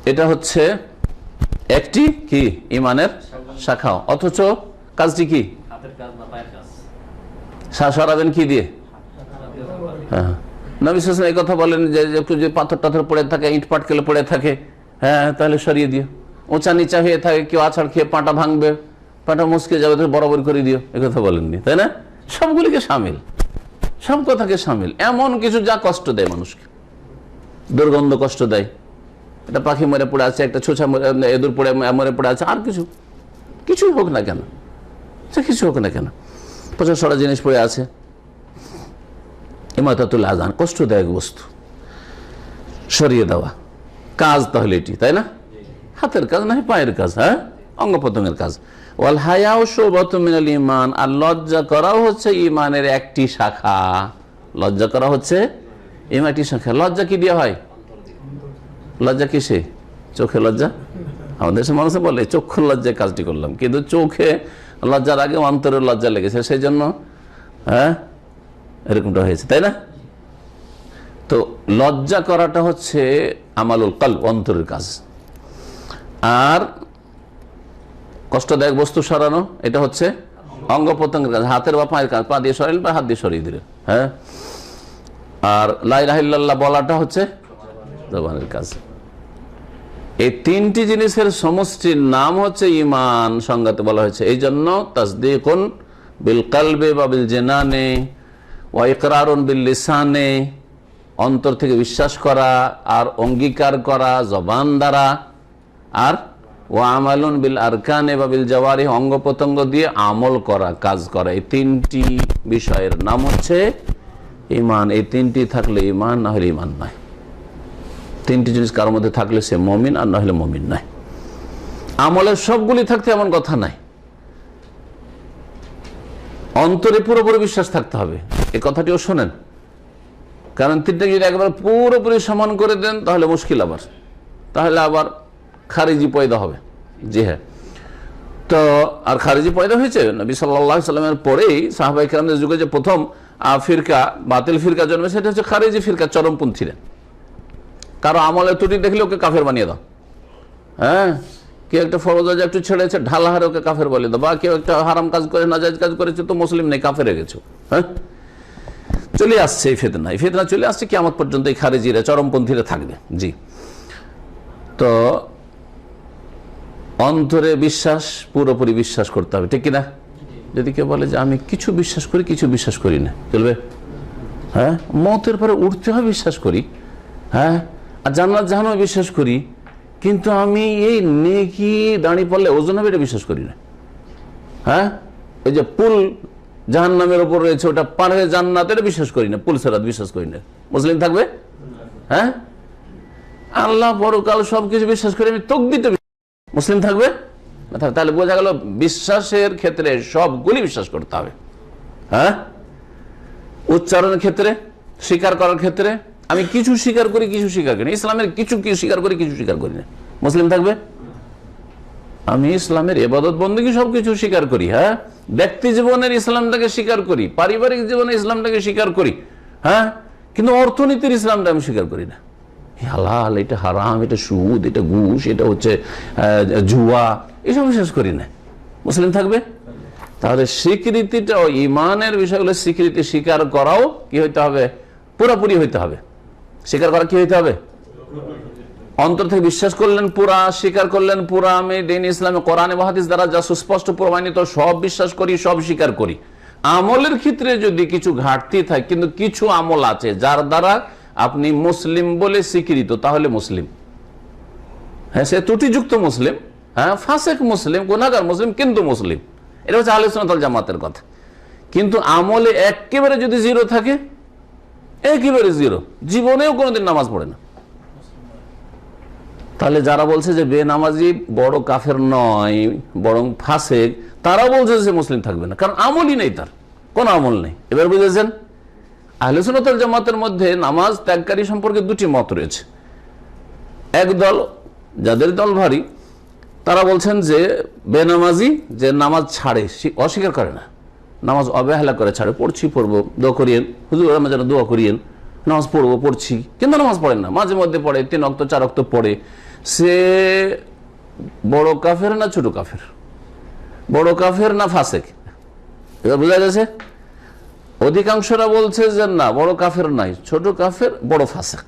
এটা হচ্ছে একটি কি ইমানের শাখা, অথচ কাজটি কি সরাবেন কি দিয়ে? হ্যাঁ, নবী সাল্লাল্লাহু আলাইহি ওয়াসাল্লাম এই কথা বলেন যে যে পাথর টাথর পড়ে থাকে, ইট পাটকেলে পড়ে থাকে, হ্যাঁ তাহলে সরিয়ে দিও। উঁচা নিচা হয়ে থাকে, কেউ আছাড় খেয়ে পাটা ভাঙবে, পাটা মুসকে যাবে, তো বরাবর করে দিও, এ কথা বলেননি, তাই না? সবগুলিকে সামিল, সব কথাকে সামিল। এমন কিছু যা কষ্ট দেয় মানুষকে, দুর্গন্ধ কষ্ট দেয়, একটা পাখি মরে পড়ে আছে, একটা ছোছা এদুর পড়ে মরে পড়ে আছে, আর কিছু কিছুই হোক না কেন, সে কিছু হোক না কেন, পচা সরা জিনিস পড়ে আছে, ইমাতাতুল আযান, কষ্টদায়ক বস্তু সরিয়ে দেওয়া কাজ, তাহলে এটি, তাই না? হাতের কাজ না পায়ের কাজ, হ্যাঁ অঙ্গ প্রত্যঙ্গের কাজ। ওয়াল হায়াউ শুবাতুম মিনাল ঈমান, আর লজ্জা করাও হচ্ছে ঈমানের একটি শাখা। লজ্জা করা হচ্ছে ঈমানের একটি শাখা। লজ্জা কি দিয়ে হয়? লজ্জা কিসে? চোখে লজ্জা। আমাদের দেশের মানুষে বলে চক্ষুর লজ্জায় কাজটি করলাম, কিন্তু চোখে লজ্জার আগে অন্তরের লজ্জা লেগেছে, সেই জন্য হ্যাঁ এরকমটা হয়েছে, তাই না? তো লজ্জা করাটা হচ্ছে আমালুল কলব, অন্তরের কাজ। আর কষ্টদায়ক বস্তু সরানো, এটা হচ্ছে অঙ্গ প্রত্যঙ্গের কাজ, হাতের বা পায়ের কাজ, পা দিয়ে সরাইলেন বা হাত দিয়ে সরিয়ে দিলেন, হ্যাঁ। আর লা ইলাহা ইল্লাল্লাহ বলাটা হচ্ছে জবানের কাজ। এই তিনটি জিনিসের সমষ্টির নাম হচ্ছে ঈমান, সংজ্ঞাতে বলা হয়েছে। এই জন্য তাসদীকুন বিল কলবে বা বিল জিনানে ওয়া ইকরারুন বিল লিসানে, অন্তর থেকে বিশ্বাস করা আর অঙ্গীকার করা জবান দ্বারা, আর ওয়া আমালুন বিল আরকানে বা বিল জাওয়ারিহ, অঙ্গ প্রত্যঙ্গ দিয়ে আমল করা, কাজ করা। এই তিনটি বিষয়ের নাম হচ্ছে ঈমান। এই তিনটি থাকলে ঈমান, না হলে ঈমান নয়। তিনটি জিনিস কারোর মধ্যে থাকলে সে মুমিন, আর না হলে মুমিন নয়। আমলের সবগুলি থাকতে এমন কথা নাই, অন্তরে পুরোপুরি বিশ্বাস থাকতে হবে, এই কথাটিও শোনেন। কারণ তিনটা যদি একবার পুরোপুরি সমান করে দেন তাহলে মুশকিল, তাহলে আবার খারিজি পয়দা হবে। জি হ্যাঁ, তো আর খারিজি পয়দা হয়েছে নবী সাল্লাল্লাহু আলাইহি ওয়াসাল্লামের পরেই সাহাবায়ে কেরামদের যুগে যে প্রথম ফিরকা, বাতিল ফিরকা জন্মে, সেটা হচ্ছে খারিজি ফিরকা, চরমপন্থীরা। কারো আমলের ত্রুটি দেখলে ওকে কাফের বানিয়ে দাও, হ্যাঁ। কেউ একটা ফরজ একটু ছেড়েছে, ঢালাহারে ওকে কাফের বলে দাও, বা কেউ একটা হারাম কাজ করে, নাজায়েজ কাজ করেছে, তো মুসলিম নেই, কাফের হয়ে গেছে, হ্যাঁ। চলে আসছে এই ফিতনা, এই ফিতনা চলে আসছে, কিয়ামত পর্যন্ত এই খারিজিরা, চরমপন্থীরা থাকবে। জি, তো অন্তরে বিশ্বাস, পুরোপুরি বিশ্বাস করতে হবে, ঠিক কিনা? যদি কেউ বলে যে আমি কিছু বিশ্বাস করি, কিছু বিশ্বাস করি না, চলবে? হ্যাঁ, মতের পরে উঠতে হয় বিশ্বাস করি, হ্যাঁ, আর জান্নাত জাহান্নামে বিশ্বাস করি, কিন্তু আমি এই নেকি দাঁড়িয়ে পড়লে ওজন হবে এটা বিশ্বাস করি না। হ্যাঁ, ওই যে পুল জাহান্নামের উপর রয়েছে, ওটা পার হয়ে জান্নাত, এটা বিশ্বাস করি না, পুল সিরাত বিশ্বাস করি না। মুসলিম থাকবে? হ্যাঁ, আল্লাহ পরকাল সবকিছু বিশ্বাস করি, আমি তাকদীরটা মুসলিম থাকবে? তাহলে বোঝা গেল বিশ্বাসের ক্ষেত্রে সবগুলি বিশ্বাস করতে হবে। হ্যাঁ, উচ্চারণের ক্ষেত্রে, স্বীকার করার ক্ষেত্রে আমি কিছু স্বীকার করি, কিছু স্বীকার করি না। ইসলামের কিছু স্বীকার করি, কিছু স্বীকার করি না। মুসলিম থাকবে? আমি ইসলামের ইবাদত বন্দেগী সবকিছু স্বীকার করি, হ্যাঁ, ব্যক্তি জীবনের ইসলামটাকে স্বীকার করি, পারিবারিক জীবনে ইসলামটাকে স্বীকার করি, হ্যাঁ, কিন্তু অর্থনীতির ইসলামটা আমি স্বীকার করি না। হালাল, এটা হারাম, এটা সুদ, এটা ঘুষ, এটা হচ্ছে জুয়া, এসব বিশ্বাস করি না। মুসলিম থাকবে? তাহলে স্বীকৃতিটা, ইমানের বিষয়গুলো স্বীকৃতি স্বীকার করাও কি হইতে হবে? পুরোপুরি হইতে হবে। স্বীকার করা কি হইতে হবে? অন্তর থেকে বিশ্বাস করলেন পুরা, স্বীকার করলেন পুরা। আমি দ্বীন ইসলামে কোরআন এবং হাদিস দ্বারা যা সুস্পষ্ট প্রমাণিত সব বিশ্বাস করি, সব স্বীকার করি। আমলের ক্ষেত্রে যদি কিছু ঘাটতি থাকে, কিন্তু কিছু আমল আছে যার দ্বারা আপনি মুসলিম বলে স্বীকৃত, তাহলে মুসলিম। হ্যাঁ, সে ত্রুটিযুক্ত মুসলিম, হ্যাঁ, ফাসেক মুসলিম, গুনাহগার মুসলিম, কিন্তু মুসলিম। এটা হচ্ছে আহলে সুন্নাত ওয়াল জামাতের কথা। কিন্তু আমলে একেবারে যদি জিরো থাকে, একেবারে জিরো, জীবনেও কোনোদিন নামাজ পড়ে না, তাহলে যারা বলছে যে বেনামাজি বড় কাফের নয়, বরং ফাসেক, তারা বলছে যে মুসলিম থাকবে না, কারণ আমলই নেই, তার কোনো আমল নেই। এবার বুঝেছেন? আহলে সুন্নাত ওয়াল জামাতের মধ্যে নামাজ ত্যাগকারী সম্পর্কে দুটি মত রয়েছে। এক দল, যাদের দল ভারী, তারা বলছেন যে বেনামাজি যে নামাজ ছাড়ে, অস্বীকার করে না, নামাজ অবহেলা করে ছাড়ে, পড়ছি পড়বো, দোয়া করিয়েন, হুজুর আমার যেন দোয়া করিয়েন, নামাজ পড়বো, পড়ছি, কিন্তু নামাজ পড়েন না, মাঝে মধ্যে পড়ে, 3 ওয়াক্ত 4 ওয়াক্ত পড়ে, সে বড় কাফের না ছোট কাফের? বড় কাফের না ফাসেক? এবার বোঝা গেছে? অধিকাংশরা বলছে যে না, বড় কাফের নাই, ছোট কাফের, বড় ফাসিক।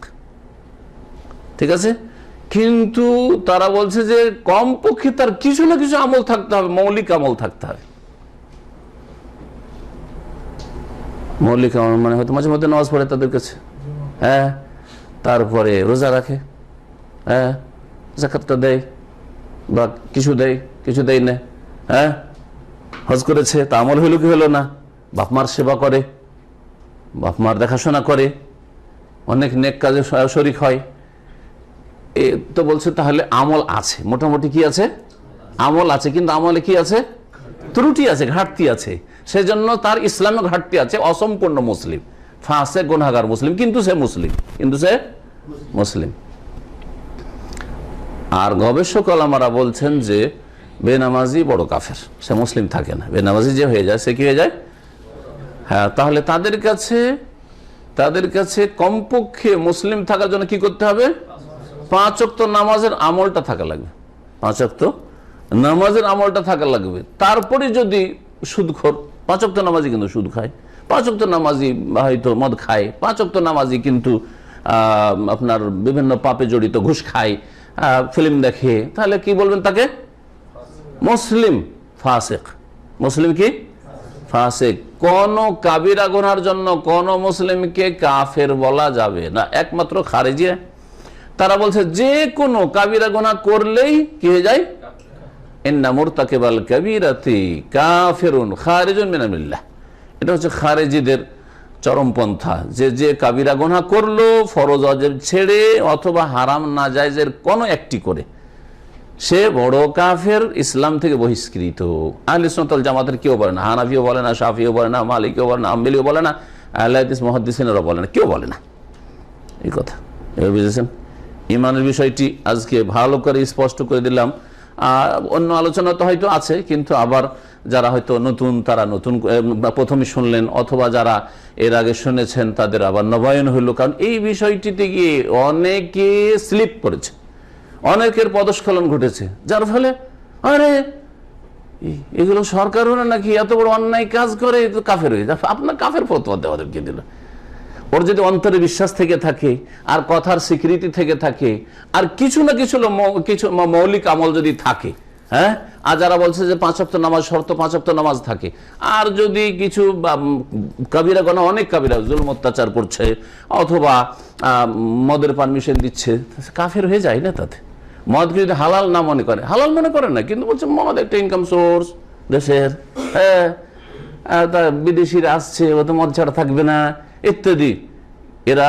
ঠিক আছে, কিন্তু তারা বলছে যে কমপক্ষে তার কিছু না কিছু আমল থাকতে হবে, মৌলিক আমল থাকতে হবে। মৌলিক আমল মানে হয়তো মাঝে মধ্যে নামাজ পড়ে তাদের কাছে, হ্যাঁ, তারপরে রোজা রাখে, হ্যাঁ, যাকাতটা দেয় বা কিছু দেয়, কিছু দেয় না, হ্যাঁ, হজ করেছে, তা আমল হইল কি হলো না, বাপ মার সেবা করে, বাপ মার দেখাশোনা করে, অনেক নেক কাজে শরিক হয়। এ তো বলছে তাহলে আমল আছে, মোটামুটি কি আছে, আমল আছে, কিন্তু আমলে কি আছে, ত্রুটি আছে, ঘাটতি আছে, সেজন্য তার ইসলামে ঘাটতি আছে, অসম্পূর্ণ মুসলিম, ফাসিক গুনাহগার মুসলিম, কিন্তু সে মুসলিম, কিন্তু সে মুসলিম। আর গবেষক ওলামারা বলছেন যে বেনামাজি বড় কাফের, সে মুসলিম থাকে না, বেনামাজি যে হয়ে যায় সে কি হয়ে যায়, হ্যাঁ। তাহলে তাদের কাছে কমপক্ষে মুসলিম থাকার জন্য কি করতে হবে, 5 ওয়াক্ত নামাজের আমলটা থাকা লাগবে, 5 ওয়াক্ত নামাজের আমলটা থাকা লাগবে। তারপরে যদি সুদখোর, 5 ওয়াক্ত নামাজি কিন্তু সুদ খায়, 5 ওয়াক্ত নামাজি হয়তো মদ খায়, 5 ওয়াক্ত নামাজি কিন্তু আপনার বিভিন্ন পাপে জড়িত, ঘুষ খায়, ফিল্ম দেখে, তাহলে কি বলবেন তাকে, মুসলিম ফাসিক। মুসলিম কি ফাসিক। কোন কাবিরা গুনার জন্য কোন মুসলিমকে কাফের বলা যাবে না, একমাত্র খারেজি। তারা বলছে যে কোনো কাবিরা গুনাহ করলেই কি হয়ে যায়, ইন্না মুরতাকিবাল কাবীরাতি কাফিরুন খারিজুন মিনাল মিল্লাহ। এটা হচ্ছে খারেজিদের চরমপন্থা, যে কাবিরা গুনাহ করলো ফরজ ওয়াজিব ছেড়ে অথবা হারাম নাজায়েজের কোনো একটি করে, সে বড় কাফের, ইসলাম থেকে বহিষ্কৃত। আহলে সুন্নাত ওয়াল জামাতের কেউ বলে না, হানাফিও বলে না, শাফিও বলে না, মালিকিও বলে না, হাম্বলিও বলে না, আহলে হাদিস মুহাদ্দিসিনরা বলে না, কেউ বলে না এই কথা। এবার বুঝেছেন? ইমানের বিষয়টি আজকে ভালো করে স্পষ্ট করে দিলাম। অন্য আলোচনা তো হয়তো আছে, কিন্তু আবার যারা হয়তো নতুন, তারা নতুন প্রথমে শুনলেন, অথবা যারা এর আগে শুনেছেন তাদের আবার নবায়ন হইল, কারণ এই বিষয়টিতে গিয়ে অনেকে স্লিপ করেছে, অনেকের পদস্খলন ঘটেছে, যার ফলে আরে এগুলো সরকারও না নাকি এত বড় অন্যায় কাজ করে, তো কাফের হয়ে যায়। আপনার কাফের ফতোয়া দেওয়াদেরকে দিল। ওর যদি অন্তরে বিশ্বাস থেকে থাকে, আর কথার স্বীকৃতি থেকে থাকে, আর কিছু না কিছু মৌলিক আমল যদি থাকে, হ্যাঁ, আর যারা বলছে যে 5 ওয়াক্ত নামাজ শর্ত, 5 ওয়াক্ত নামাজ থাকে, আর যদি কিছু কাবিরা গুনাহ, অনেক কাবিরা, জুলম অত্যাচার করছে অথবা মদের পারমিশন দিচ্ছে, কাফের হয়ে যায় না তাতে। মদকে যদি হালাল না মনে করে, হালাল মনে করে না, কিন্তু বলছে মদ একটা ইনকাম সোর্স দেশের, হ্যাঁ, বিদেশিরা আসছে, ও তো মদ ছাড়া থাকবে না ইত্যাদি, এরা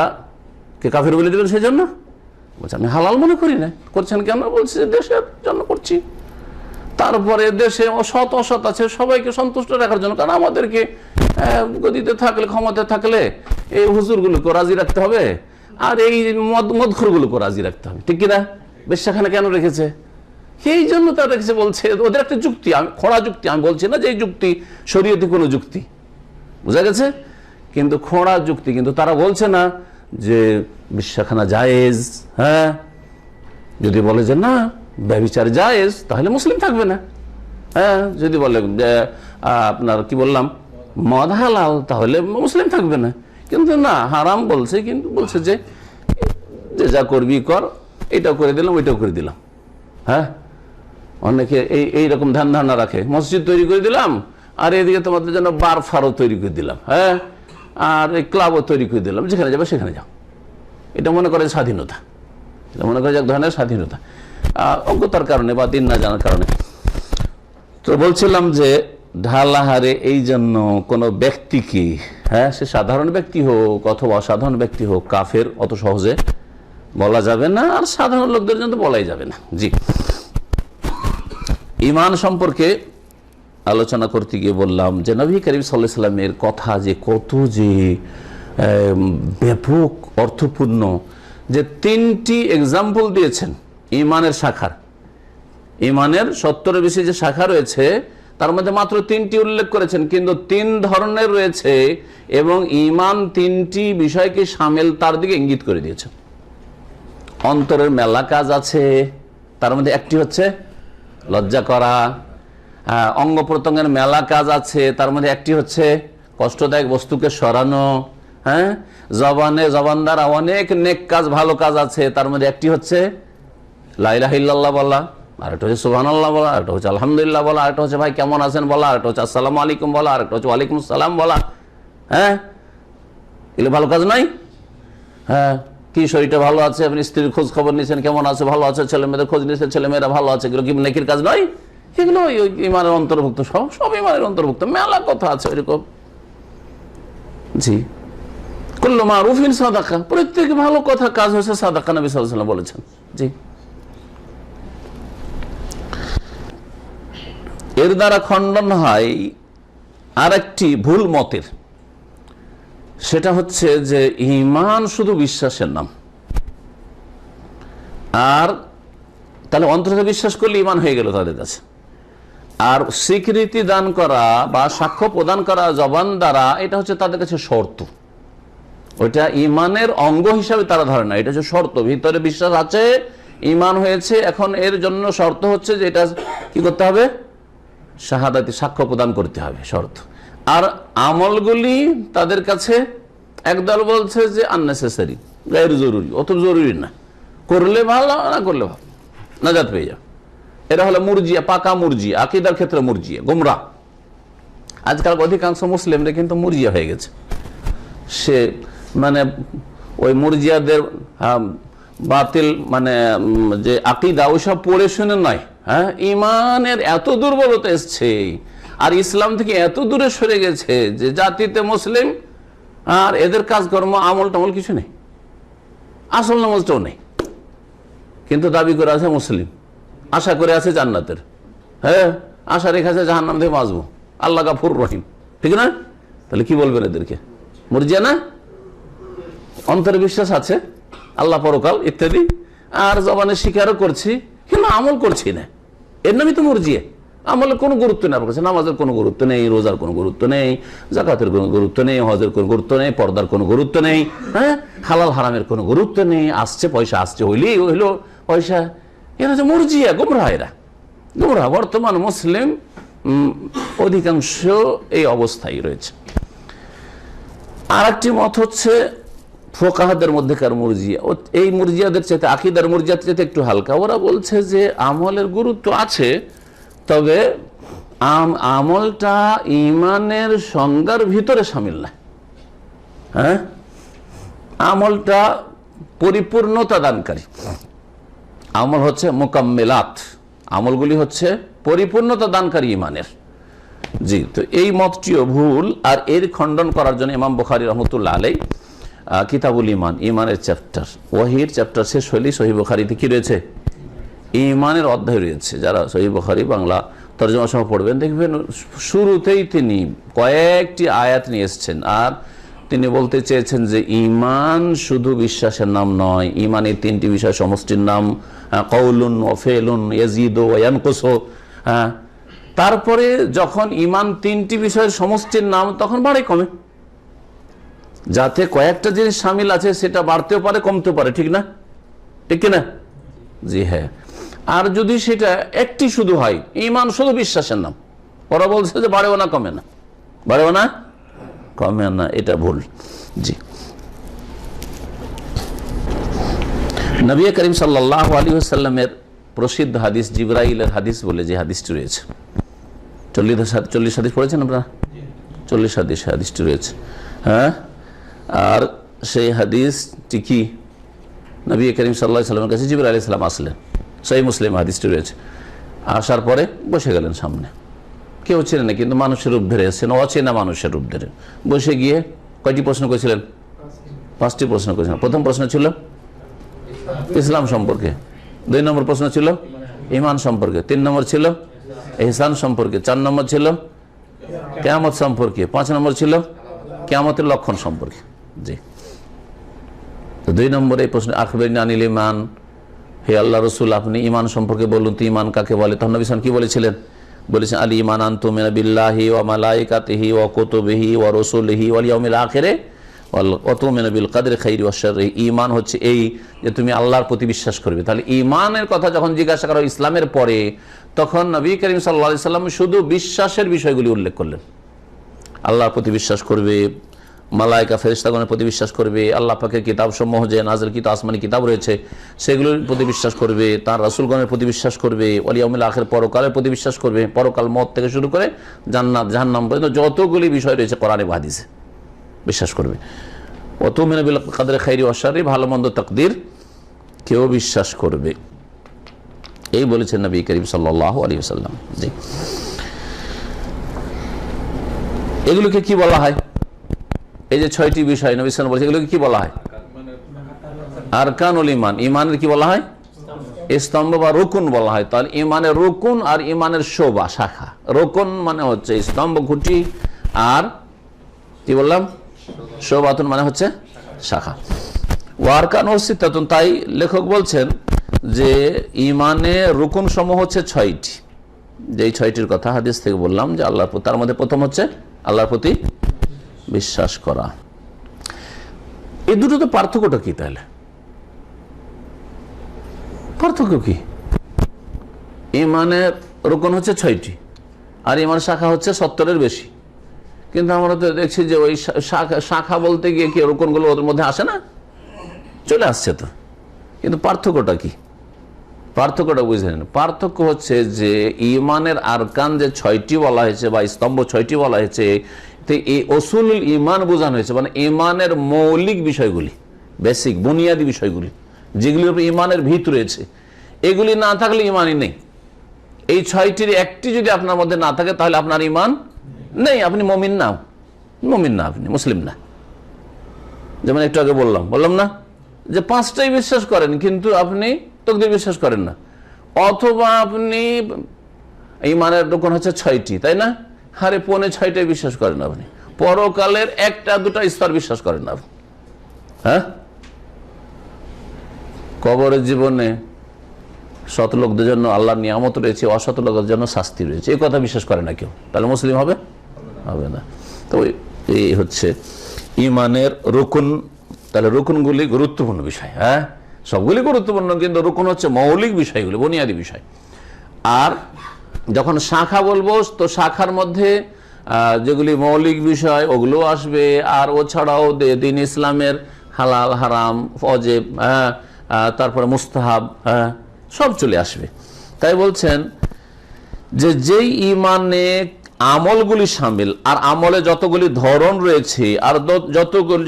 কে কাফের বলে দেবেন? সেই জন্য বলছে আমি হালাল মনে করি না। করছেন কেন? বলছে দেশের জন্য করছি। তারপরে দেশে অসৎ আছে, সবাইকে সন্তুষ্ট রাখার জন্য, কারণ আমাদেরকে গদিতে থাকলে, ক্ষমতা থাকলে এই হুজুরগুলোকে রাজি রাখতে হবে, আর এই মদখোরগুলোকে রাজি রাখতে হবে, ঠিক কিনা? বেশ্যাখানা কেন রেখেছে? সেই জন্য তারা রেখেছে। বলছে ওদের একটা যুক্তি, খোঁড়া যুক্তি, আমি বলছি না যে এই যুক্তি শরীয়তে কোনো যুক্তি, বুঝা গেছে, কিন্তু খোঁড়া যুক্তি। কিন্তু তারা বলছে না যে বেশ্যাখানা জায়েজ। হ্যাঁ, যদি বলে যে না ব্যভিচার জায়েজ, তাহলে মুসলিম থাকবে না। হ্যাঁ, যদি বলে আপনার কি বললাম মদ হালাল, তাহলে মুসলিম থাকবে না। কিন্তু না, হারাম বলছে, কিন্তু বলছে যে যা করবি কর, এটাও করে দিলাম, ওইটাও করে দিলাম। হ্যাঁ, অনেকে এইরকম ধ্যান ধারণা রাখে, মসজিদ তৈরি করে দিলাম, আর এদিকে তোমাদের জন্য বার ফারও তৈরি করে দিলাম, হ্যাঁ, আর এই ক্লাবও তৈরি করে দিলাম, যেখানে যাবে সেখানে যাও। এটা মনে করে স্বাধীনতা, এটা মনে করে এক ধরনের স্বাধীনতা, অজ্ঞতার কারণে বা দিন না জানার কারণে। তো বলছিলাম যে ঢালাহারে এই জন্য কোনো ব্যক্তিকে, হ্যাঁ, সে সাধারণ ব্যক্তি হোক অথবা অসাধারণ ব্যক্তি হোক, কাফের অত সহজে বলা যাবে না, আর সাধারণ লোকদের জন্য বলাই যাবে না। জি, ঈমান সম্পর্কে আলোচনা করতে গিয়ে বললাম যে নবী করিম সাল্লাল্লাহু আলাইহি ওয়াসাল্লামের কথা যে কত যে ব্যাপক অর্থপূর্ণ, যে 3টি এক্সাম্পল দিয়েছেন ঈমানের শাখার। ঈমানের 70-এর বেশি যে শাখা রয়েছে, তার মধ্যে মাত্র 3টি উল্লেখ করেছেন, কিন্তু 3 ধরনের রয়েছে, এবং ঈমান 3টি বিষয়কে শামিল, তার দিকে ইঙ্গিত করে দিয়েছেন। অন্তরের মেলা কাজ আছে, তার মধ্যে একটি হচ্ছে লজ্জা করা, অঙ্গ প্রত্যঙ্গের মেলা কাজ আছে, তার মধ্যে একটি হচ্ছে কষ্টদায়ক বস্তুকে সরানো। হ্যাঁ, জবান দ্বারা অনেক নেক কাজ, ভালো কাজ আছে, তার মধ্যে একটি হচ্ছে লা ইলাহা ইল্লাল্লাহ বলা, আরেকটা হচ্ছে সুবহানাল্লাহ বলা, আরেকটা হচ্ছে আলহামদুলিল্লাহ বলা, আরেকটা হচ্ছে ভাই কেমন আছেন বলা, আরেকটা হচ্ছে আসসালামু আলাইকুম বলা, আরেকটা হচ্ছে ওয়ালাইকুম আসসালাম বলা। হ্যাঁ, এগুলো ভালো কাজ নয়? হ্যাঁ, কি শরীরটা ভালো আছে, আপনি স্ত্রীর খোঁজ খবর নিয়েছেন, কেমন আছে, ভালো আছে, ছেলে মেয়েদের খোঁজ নিয়েছেন, ছেলে মেয়েরা ভালো আছে, এগুলো কি নেকির কাজ নয়? এগুলো ওই ইমানের অন্তর্ভুক্ত, সব ইমানের অন্তর্ভুক্ত। মেলা কথা আছে এরকম। জি, কুল্লু মারুফিন সাদাকা, প্রত্যেক ভালো কথা কাজ হচ্ছে সাদাকা, নবী সাল্লাল্লাহু আলাইহি ওয়াসাল্লাম বলেছেন। জি, এর দ্বারা খণ্ডন হয় আরেকটি ভুল মতের, সেটা হচ্ছে যে ঈমান শুধু বিশ্বাসের নাম, আর তাহলে অন্তরে বিশ্বাস করলে ঈমান হয়ে গেল তাদের কাছে। আর স্বীকৃতি দান করা বা সাক্ষ্য প্রদান করা জবান দ্বারা, এটা হচ্ছে তাদের কাছে শর্ত। ওইটা ঈমানের অঙ্গ হিসাবে তারা ধরে না, এটা হচ্ছে শর্ত। ভিতরে বিশ্বাস আছে, ঈমান হয়েছে, এখন এর জন্য শর্ত হচ্ছে যে এটা কি করতে হবে, শাহাদাতি, সাক্ষ্য প্রদান করতে হবে, শর্ত। আর আমলগুলি তাদের কাছে একদল বলছে যে আননেসেসারি, গায়ের জরুরি, অত জরুরি না, করলে ভালো, না করলে ভালো, নাজাত পেয়ে যাও। এরা হলো মুরজিয়া, পাকা মুরজিয়া, আকীদার ক্ষেত্রে মুরজিয়া, গোমরা। আজকাল অধিকাংশ মুসলিমরা কিন্তু মুরজিয়া হয়ে গেছে। সে মানে ওই মুরজিয়াদের বাতিল মানে যে আকীদা, ওইসব পড়ে শুনে নয়। হ্যাঁ, ঈমানের এত দুর্বলতা এসছে, আর ইসলাম থেকে এত দূরে সরে গেছে যে জাতিতে মুসলিম, আর এদের কাজকর্ম আমল টামল কিছু নেই, আসল নামাজটাও নেই, কিন্তু দাবি করে আছে মুসলিম, আশা করে আছে জান্নাতের। হ্যাঁ, আশা রেখেছে জাহান্নাম থেকে বাঁচবো, আল্লাহ গাফুর রহিম, ঠিক না? তাহলে কি বলবেন এদেরকে? মুরজিয়া না? অন্তরে বিশ্বাস আছে আল্লাহ পরকাল ইত্যাদি, আর জবানে স্বীকারও করছি, কিন্তু আমল করছি না, এর নামই তো মুরজিয়া। আমলের কোনো গুরুত্ব নেই, আপনার কাছে নামাজের কোনো গুরুত্ব নেই, রোজার কোনো গুরুত্ব নেই, যাকাতের কোনো গুরুত্ব নেই, হজের কোনো গুরুত্ব নেই, পর্দার কোনো গুরুত্ব নেই, হ্যাঁ, হালাল হারামের কোনো গুরুত্ব নেই, আসছে পয়সা, আসছে হইলেই হইলো পয়সা। এরা হচ্ছে মুরজিয়া, গুমরাহ। এরা গুমরাহ। বর্তমান মুসলিম অধিকাংশ এই অবস্থায় রয়েছে। আর একটি মত হচ্ছে ফোকাহাদের মধ্যেকার মুরজিয়া, এই মুরজিয়াদের চাইতে, আকীদার মুরজিয়াদের চাইতে একটু হালকা। ওরা বলছে যে আমলের গুরুত্ব আছে, তবে আমলটা ঈমানের সংজ্ঞার ভিতরে শামিল না। হ্যাঁ, আমলটা পরিপূর্ণতা দানকারী, আমল হচ্ছে মুকাম্মিলাত, আমলগুলি হচ্ছে পরিপূর্ণতা দানকারী ঈমানের। জি, তো এই মতটিও ভুল। আর এর খণ্ডন করার জন্য ইমাম বুখারী রাহমাতুল্লাহ আলাইহি কিতাবুল ঈমান, ঈমানের চ্যাপ্টার, ওয়াহির চ্যাপ্টার শেষ হলেই সহিহ বুখারীতে কি রয়েছে, ঈমানের অধ্যায় রয়েছে। যারা সহিহ বুখারী বাংলা তরজমা সহ পড়বেন, দেখবেন শুরুতেই তিনি কয়েকটি আয়াত নিয়ে এসেছেন, আর তিনি বলতে চেয়েছেন যে ঈমান শুধু বিশ্বাসের নাম নয়, ঈমানের তিনটি বিষয় সমষ্টির নাম, কওলুন ওয়া ফিলুন ইয়াজিদু ওয়া ইয়ানকুসু। তারপরে যখন ঈমান তিনটি বিষয়ের সমষ্টির নাম, তখন বাড়ে কমে, যাতে কয়েকটা জিনিস শামিল আছে, সেটা বাড়তেও পারে কমতেও পারে, ঠিক না? ঠিক কিনা? জি হ্যাঁ। আর যদি সেটা একটি শুধু হয়, ঈমান শুধু বিশ্বাসের নাম, ওরা বলছে যে বাড়েও না কমে না, বাড়েও না কমে না, এটা ভুল। জি, নবী করিম সাল্লাল্লাহু আলাইহি ওয়াসাল্লামের প্রসিদ্ধ হাদিস, জিবরাইলের হাদিস বলে যে হাদিসটি রয়েছে, 40 হাদিস পড়েছেন আপনারা? 40 হাদিসটি রয়েছে। হ্যাঁ, আর সেই হাদিসটি কি, নবী করিম সাল্লাল্লাহু আলাইহি ওয়াসাল্লামের কাছে জিবরাইল আলাইহিস সালাম আসলেন, সহিহ মুসলিম হাদিসটি রয়েছে। আসার পরে বসে গেলেন সামনে, কেউ ছিলেন না, কিন্তু মানুষের রূপ ধরে এসেছেন, অচেনা মানুষের রূপ ধরে বসে গিয়ে কয়টি প্রশ্ন করেছিলেন? 5টি প্রশ্ন করেছিলেন। প্রথম প্রশ্ন ছিল ইসলাম সম্পর্কে, 2 নম্বর প্রশ্ন ছিল ঈমান সম্পর্কে, 3 নম্বর ছিল ইহসান সম্পর্কে, 4 নম্বর ছিল কিয়ামত সম্পর্কে, 5 নম্বর ছিল কিয়ামতের লক্ষণ সম্পর্কে। জি, তো 2 নম্বরে এই প্রশ্ন, আখবিরনি আনিল ঈমান, হে আল্লাহ রাসূল আপনি ঈমান সম্পর্কে বলুন তো, ঈমান কাকে বলে? তখন নবী সাল্লাল্লাহু আলাইহি ওয়াসাল্লাম কি বলেছিলেন? বলেছেন আল ঈমান আন তুমিনা বিল্লাহি ওয়া মালাইকাতিহি ওয়া কুতুবিহি ওয়া রাসূলিহি ওয়াল ইয়াউমিল আখিরে ওয়া তুমিনা বিল কদরি খাইরি ওয়া শাররি। ঈমান হচ্ছে এই যে তুমি আল্লাহর প্রতি বিশ্বাস করবে। তাহলে ঈমানের কথা যখন জিজ্ঞাসা করা ইসলামের পরে, তখন নবী করিম সাল্লাল্লাহু আলাইহি সাল্লাম শুধু বিশ্বাসের বিষয়গুলি উল্লেখ করলেন। আল্লাহর প্রতি বিশ্বাস করবে, মালায়েকা ফেরেশতাগণের প্রতি বিশ্বাস করবে, আল্লাহ পাকের কিতাবসমূহ যে নাযিল কিতাব আসমানি কিতাব রয়েছে সেগুলোর প্রতি বিশ্বাস করবে, তার রাসূলগণের প্রতি বিশ্বাস করবে, ওয়াল ইয়াউমিল আখির পরকালের প্রতি বিশ্বাস করবে, পরকাল মওত থেকে শুরু করে জান্নাত জাহান্নাম পর্যন্ত যতগুলি বিষয় রয়েছে কোরআনে বা হাদিসে বিশ্বাস করবে। ওয়া তুমিনু বিল কদরি খাইরি ওয়া শাররি, ভালো মন্দ তাকদীর কেউ বিশ্বাস করবে। এই বলেছেন নবী করিম সাল্লাল্লাহু আলাইহি ওয়াসাল্লাম। জি, এগুলোকে কি বলা হয়? এই যে 6টি বিষয় নবী সাল্লাল্লাহু আলাইহি ওয়াসাল্লাম বলেছেন, এগুলোকে কি বলা হয়? আরকানুল ঈমান। ঈমানের কি বলা হয়? স্তম্ভ বা রুকুন বলা হয়। তাহলে ঈমানের রুকুন আর ঈমানের শোভা শাখা। রুকুন মানে হচ্ছে স্তম্ভ খুঁটি, আর কি বললাম শোভাতুন মানে হচ্ছে শাখা। ওয়ারকানুল সিত্তাতুন, তাই লেখক বলছেন যে ঈমানের রুকুন সমূহ হচ্ছে 6টি। যেই 6টির কথা হাদিস থেকে বললাম যে আল্লাহর প্রতি, তার মধ্যে প্রথম হচ্ছে আল্লাহর প্রতি বিশ্বাস করা। এই দুটো তো পার্থক্যটা কি? তাহলে পার্থক্য কি? ঈমানের রুকন হচ্ছে 6টি আর ঈমান শাখা হচ্ছে 70-এর বেশি, কিন্তু আমরা তো দেখছি যে ওই শাখা বলতে গিয়ে কি রুকনগুলো ওদের মধ্যে আসে না? চলে আসছে তো, কিন্তু পার্থক্যটা কি? পার্থক্যটা বুঝলেন? পার্থক্য হচ্ছে যে ঈমানের আরকান যে 6টি বলা হয়েছে বা স্তম্ভ 6টি বলা হয়েছে, এই উসুলুল ঈমান বোঝানো হয়েছে, মানে ঈমানের মৌলিক বিষয়গুলি, বেসিক বুনিয়াদী বিষয়গুলি যেগুলির উপর ঈমানের ভিত রয়েছে, এগুলি না থাকলে ঈমানই নেই। এই 6টির একটি যদি আপনার মধ্যে না থাকে তাহলে আপনার ঈমান নেই, আপনি মুমিন না, মুমিন না, আপনি মুসলিম না। যেমন একটু আগে বললাম না যে 5টাই বিশ্বাস করেন কিন্তু আপনি তাকদীর বিশ্বাস করেন না, অথবা আপনি ঈমানের রুকন হচ্ছে 6টি, তাই না? আরে পৌনে 6টাই বিশ্বাস করেন আপনি, পরকালের 1-2টা স্তর বিশ্বাস করেন না। হ্যাঁ, কবরের জীবনে সৎ লোকদের জন্য আল্লাহর নিয়ামত রয়েছে, অসৎ লোকদের জন্য শাস্তি রয়েছে, এই কথা বিশ্বাস করে না কেউ, তাহলে মুসলিম হবে? হবে না। তো এই হচ্ছে ঈমানের রুকুন। তাহলে রুকুনগুলি গুরুত্বপূর্ণ বিষয়, হ্যাঁ সবগুলি গুরুত্বপূর্ণ, কিন্তু রুকুন হচ্ছে মৌলিক বিষয়গুলি, বুনিয়াদী বিষয়। আর যখন শাখা বলবো তো শাখার মধ্যে যেগুলি মৌলিক বিষয় ওগুলো আসবে, আর ও ছাড়াও দ্বীন ইসলামের হালাল হারাম ওয়াজিব, তারপরে মুস্তাহাব, সব চলে আসবে। তাই বলছেন যে যেই ঈমানে আমলগুলি শামিল, আর আমলে যতগুলি ধরন রয়েছে আর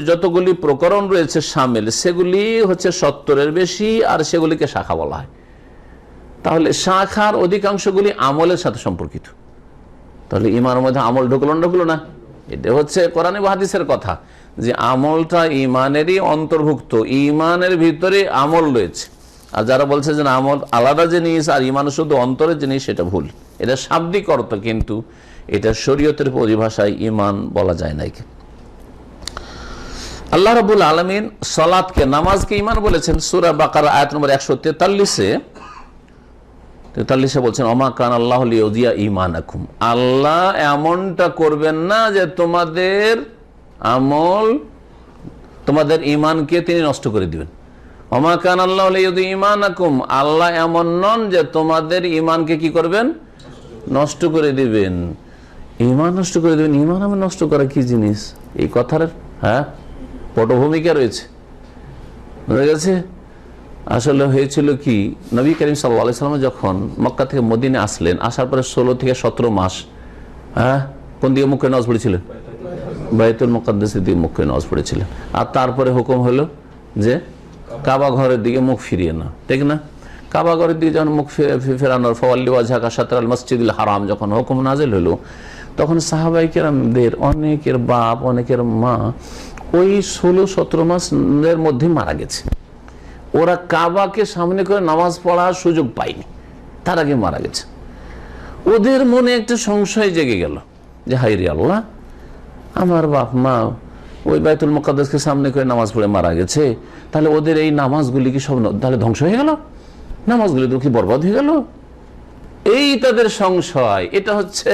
যতগুলি প্রকরণ রয়েছে শামিল, সেগুলি হচ্ছে 70-এর বেশি, আর সেগুলিকে শাখা বলা হয়। তাহলে শাখার অধিকাংশগুলি আমলের সাথে সম্পর্কিত। তাহলে ঈমানের মধ্যে আমল ঢুকলো না, এটা হচ্ছে কোরআনে বা হাদিসের কথা যে আমলটা ঈমানেরই অন্তর্ভুক্ত, ঈমানের ভিতরে আমল রয়েছে। আর যারা বলছে যে আমল আলাদা জিনিস আর ঈমান শুধু অন্তরের জিনিস, সেটা ভুল। এটা শাব্দিক অর্থ, কিন্তু এটা শরীয়তের পরিভাষায় ঈমান বলা যায় না। আল্লাহ রাব্বুল আলামিন সালাতকে, নামাজকে ঈমান বলেছেন। সূরা বাকারা আয়াত নম্বর 143 বলছেন ওমা কান আল্লাহু লিইউযিয়া ঈমানাকুম, আল্লাহ এমনটা করবেন না যে তোমাদের আমল, তোমাদের ঈমানকে তিনি নষ্ট করে দিবেন। ওমা কান আল্লাহু লিইউযিয়া ঈমানাকুম, আল্লাহ এমন নন যে তোমাদের ঈমানকে কি করবেন? নষ্ট করে দিবেন। ঈমান নষ্ট করে দিবেন, ঈমান আমি নষ্ট করা কি জিনিস? এই কথার পটভূমিকা রয়েছে, বুঝা গেছে? আসলে হয়েছিল কি, নবী করিম সাল্লাল্লাহু আলাইহি ওয়াসাল্লাম যখন মক্কা থেকে মদিনে আসলেন, আসার পরে 16 থেকে 17 মাস কোন দিকে মুখ করে নামাজ পড়েছিলেন? বাইতুল মুকাদ্দাসের দিকে মুখ করে নামাজ পড়েছিলেন। আর তারপরে হুকুম হলো যে কাবা ঘরের দিকে মুখ ফিরিয়ে না, ঠিক না? কাবা ঘরের দিকে যখন মুখ ফেরানোর ফাওয়াল্লি ওয়াজহাকা শাতরাল মসজিদুল হারাম যখন হুকুম নাযিল হলো, তখন সাহাবায়ে কেরামদের অনেকের বাপ, অনেকের মা ওই 16-17 মাসের মধ্যে মারা গেছে। ওরা কাবাকে সামনে করে নামাজ পড়ার সুযোগ পায়নি, তার আগে মারা গেছে। ওদের মনে একটা সংশয় জেগে গেল যে হায় রে আল্লাহ, আমার বাপ মা ওই বাইতুল মুকাদ্দাসকে সামনে করে নামাজ পড়ে মারা গেছে, তাহলে ওদের এই নামাজগুলি কি সব তাহলে ধ্বংস হয়ে গেল? নামাজগুলি তো কি বরবাদ হয়ে গেল? এই তাদের সংশয়। এটা হচ্ছে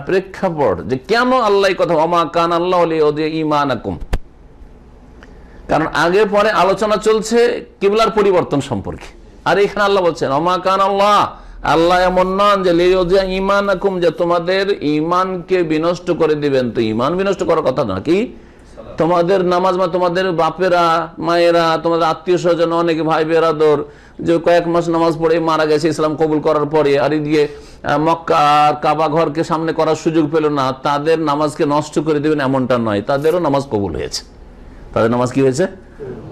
প্রেক্ষাপট যে কেন আল্লাহ কথা ওমা কান আল্লাহু লিইউযিয়া ঈমানাকুম, কারণ আগে পরে আলোচনা চলছে কিবলার পরিবর্তন সম্পর্কে, আর এখানে আল্লাহ বলছেন ওমা কান আল্লাহ, আল্লাহ এমন নন যে লিউযিয়া ঈমানাকুম, যে তোমাদের ঈমানকে বিনষ্ট করে দিবেন। তো ঈমান বিনষ্ট করার কথা না, কি তোমাদের নামাজ, তোমাদের বাপেরা মায়েরা, তোমাদের আত্মীয় স্বজন, অনেকে ভাই বেরাদর যে কয়েক মাস নামাজ পড়ে মারা গেছে ইসলাম কবুল করার পরে, আর এদিকে মক্কা আর কাবা ঘরকে সামনে করার সুযোগ পেল না, তাদের নামাজকে নষ্ট করে দেবেন এমনটা নয়। তাদেরও নামাজ কবুল হয়েছে, তাদের নামাজ কি হয়েছে?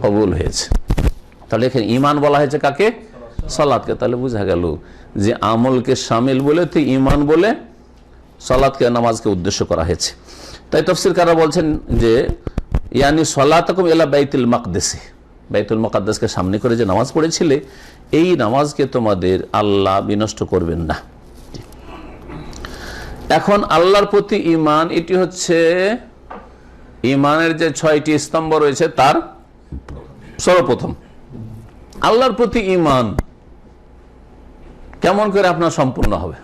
কবুল হয়েছে। তাহলে এখানে ঈমান বলা হয়েছে কাকে? সালাতকে। তাহলে বোঝা গেল যে আমলকে শামিল বলে তো ঈমান বলে সালাতকে, নামাজকে উদ্দেশ্য করা হয়েছে। তাই তাফসীরকাররা বলছেন যে ইয়ানি সালাতাকুম ইলা বাইতুল মাকদিস, বাইতুল মুকাদ্দাসকে সামনে করে যে নামাজ পড়েছিলে, এই নামাজকে তোমাদের আল্লাহ বিনষ্ট করবেন না। এখন আল্লাহর প্রতি ঈমান, এটি হচ্ছে ঈমানের যে 6টি স্তম্ভ রয়েছে তার সর্বপ্রথম। আল্লাহর প্রতি ঈমান কেমন করে আপনার সম্পূর্ণ হবে?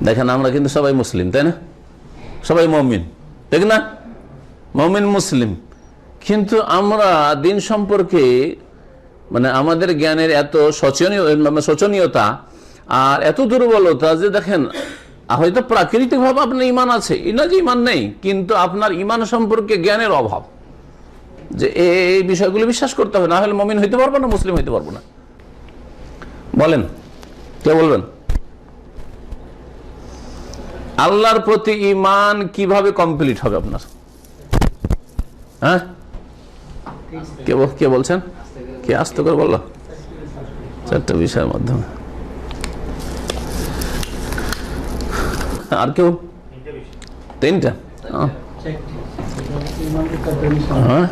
দেখেন, আমরা কিন্তু সবাই মুসলিম, তাই না? সবাই মুমিন, ঠিক না? মুমিন মুসলিম, কিন্তু আমরা দিন সম্পর্কে মানে আমাদের জ্ঞানের এত শোচনীয়তা আর এত দুর্বলতা যে দেখেন, হয়তো প্রাকৃতিকভাবে আপনার ঈমান আছে, না যে ঈমান নেই, কিন্তু আপনার ঈমান সম্পর্কে জ্ঞানের অভাব, যে এই বিষয়গুলো বিশ্বাস করতে হবে, না হলে মুমিন হইতে পারবো না, মুসলিম হইতে পারবো না। বলেন, কে বলবেন? আল্লাহর প্রতি ঈমান কিভাবে কমপ্লিট হবে আপনার? হ্যাঁ, কে বলছেন? কে আস্তে করে বললো? 4টা বিষয়ের মাধ্যমে। আর কেউ? 3টা? হ্যাঁ,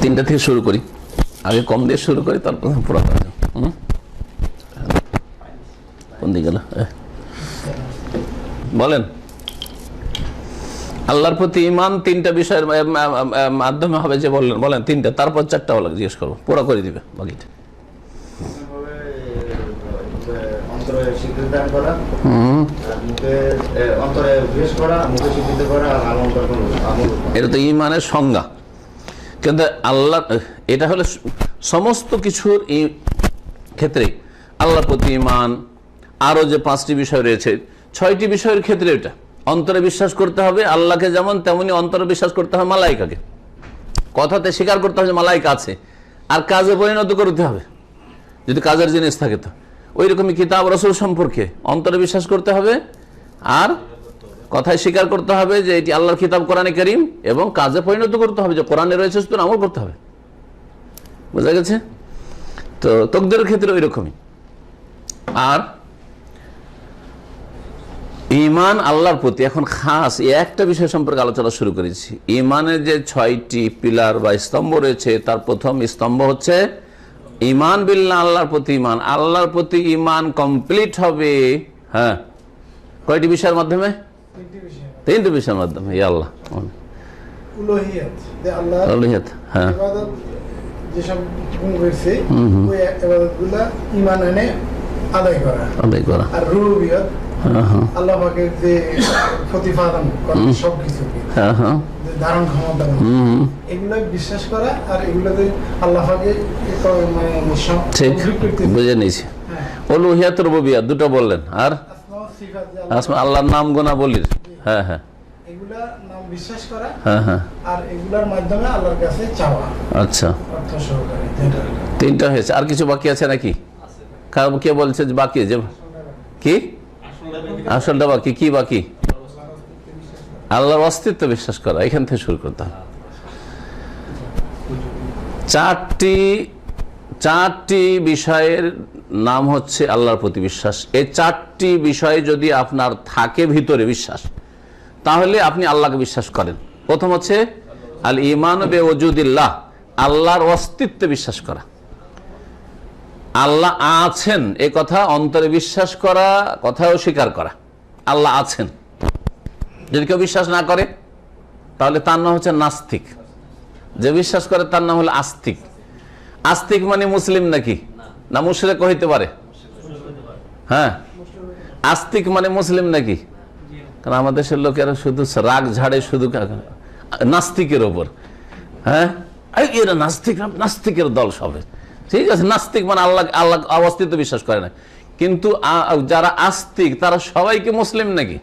3টা থেকে শুরু করি, আগে কম দিয়ে শুরু করি, তারপর পুরো কোন দিকে গেল? বলেন। আল্লাহর প্রতি ঈমান 3টা বিষয়ের মাধ্যমে হবে যে বলেন 3টা, তারপর 4টা হলো জিজ্ঞেস করবো, পুরো করে দিবে বাকিটা। এটা তো ঈমানের সংজ্ঞা, কিন্তু আল্লাহ, এটা হলো সমস্ত কিছুর ক্ষেত্রে আল্লাহর প্রতি ঈমান। আরো যে 5টি বিষয় রয়েছে, 6টি বিষয়ের ক্ষেত্রে এটা অন্তরে বিশ্বাস করতে হবে আল্লাহকে, যেমন তেমনি অন্তরে বিশ্বাস করতে হবে মালাইকাকে। কথাতে স্বীকার করতে হবে যে মালাইকা আছে, আর কাজে পরিণত করতে হবে যদি কাজের জিনিস থাকে। তো ওই রকমই কিতাব রাসূল সম্পর্কে অন্তরে বিশ্বাস করতে হবে, আর কথায় স্বীকার করতে হবে যে এটি আল্লাহর কিতাব কোরআনে কারীম, এবং কাজে পরিণত করতে হবে যে কোরআনে রয়েছে সেটা আমল করতে হবে। বোঝা গেছে? তো তাকদীরের ক্ষেত্রে ওই রকমই। আর ঈমান আল্লাহর প্রতি, এখন খাস একটা বিষয় সম্পর্কে আলোচনা শুরু করেছি। ঈমানের যে 6টি পিলার বা স্তম্ভ রয়েছে, তার প্রথম স্তম্ভ হচ্ছে ঈমান বিল্লাহ, আল্লাহর প্রতি ঈমান। আল্লাহর প্রতি ঈমান কমপ্লিট হবে, হ্যাঁ, কয়টি বিষয়ের মাধ্যমে? 3টি বিষয়ের মাধ্যমে। ইয়া আল্লাহ, উলুহিয়াত, যে আল্লাহর উলুহিয়াত, হ্যাঁ, ইবাদত যেসব রয়েছে ওই ইবাদতগুলো ঈমান এনে আদায় করা। আর রুবুবিয়ত, আল্লাহ পাকের যে প্রতিপালন করা সবকিছুকে, ধারণ ক্ষমতা, এগুলো বিশ্বাস করা, আর এগুলোতে আল্লাহ পাকে ঠিক বুঝে নিয়েছি। উলুহিয়াত রুবুবিয়ত দুটো বললেন, আর আসমা আল্লাহর নাম গুণাবলীর, হ্যাঁ হ্যাঁ, এগুলা নাম বিশ্বাস করা, হ্যাঁ হ্যাঁ, আর এগুলার মাধ্যমে আল্লাহর কাছে চাওয়া। আচ্ছা, অর্থ সহকারে 3টা হয়েছে। আর কিছু বাকি আছে নাকি? কে বলছে যে বাকি? যে কি আসলটা বাকি? কি বাকি? আল্লাহর অস্তিত্ব বিশ্বাস করা। এখান থেকে শুরু করতে হবে। 4টি বিষয়ের নাম হচ্ছে আল্লাহর প্রতি বিশ্বাস। এই 4টি বিষয় যদি আপনার থাকে ভিতরে বিশ্বাস, তাহলে আপনি আল্লাহকে বিশ্বাস করেন। প্রথম হচ্ছে আল ঈমান বিওজুদিল্লাহ, আল্লাহর অস্তিত্বে বিশ্বাস করা। আল্লাহ আছেন এই কথা অন্তরে বিশ্বাস করা, কথাও স্বীকার করা আল্লাহ আছেন। যদি কেউ বিশ্বাস না করে তাহলে তার নাম হচ্ছে নাস্তিক। যে বিশ্বাস করে তার নাম হলো আস্তিক। আস্তিক মানে মুসলিম নাকি? না মুশরিক হইতে পারে? হ্যাঁ, আস্তিক মানে মুসলিম নাকি? কারণ আমাদের দেশের লোকেরা শুধু রাগ ঝাড়ে শুধু নাস্তিকের ওপর। হ্যাঁ, এরা নাস্তিক, নাস্তিকের দল সবে, ঠিক আছে। নাস্তিক মানে আল্লাহ আল্লাহ অস্তিত্ব বিশ্বাস করে না। কিন্তু যারা আস্তিক তারা সবাইকে মুসলিম নাকি?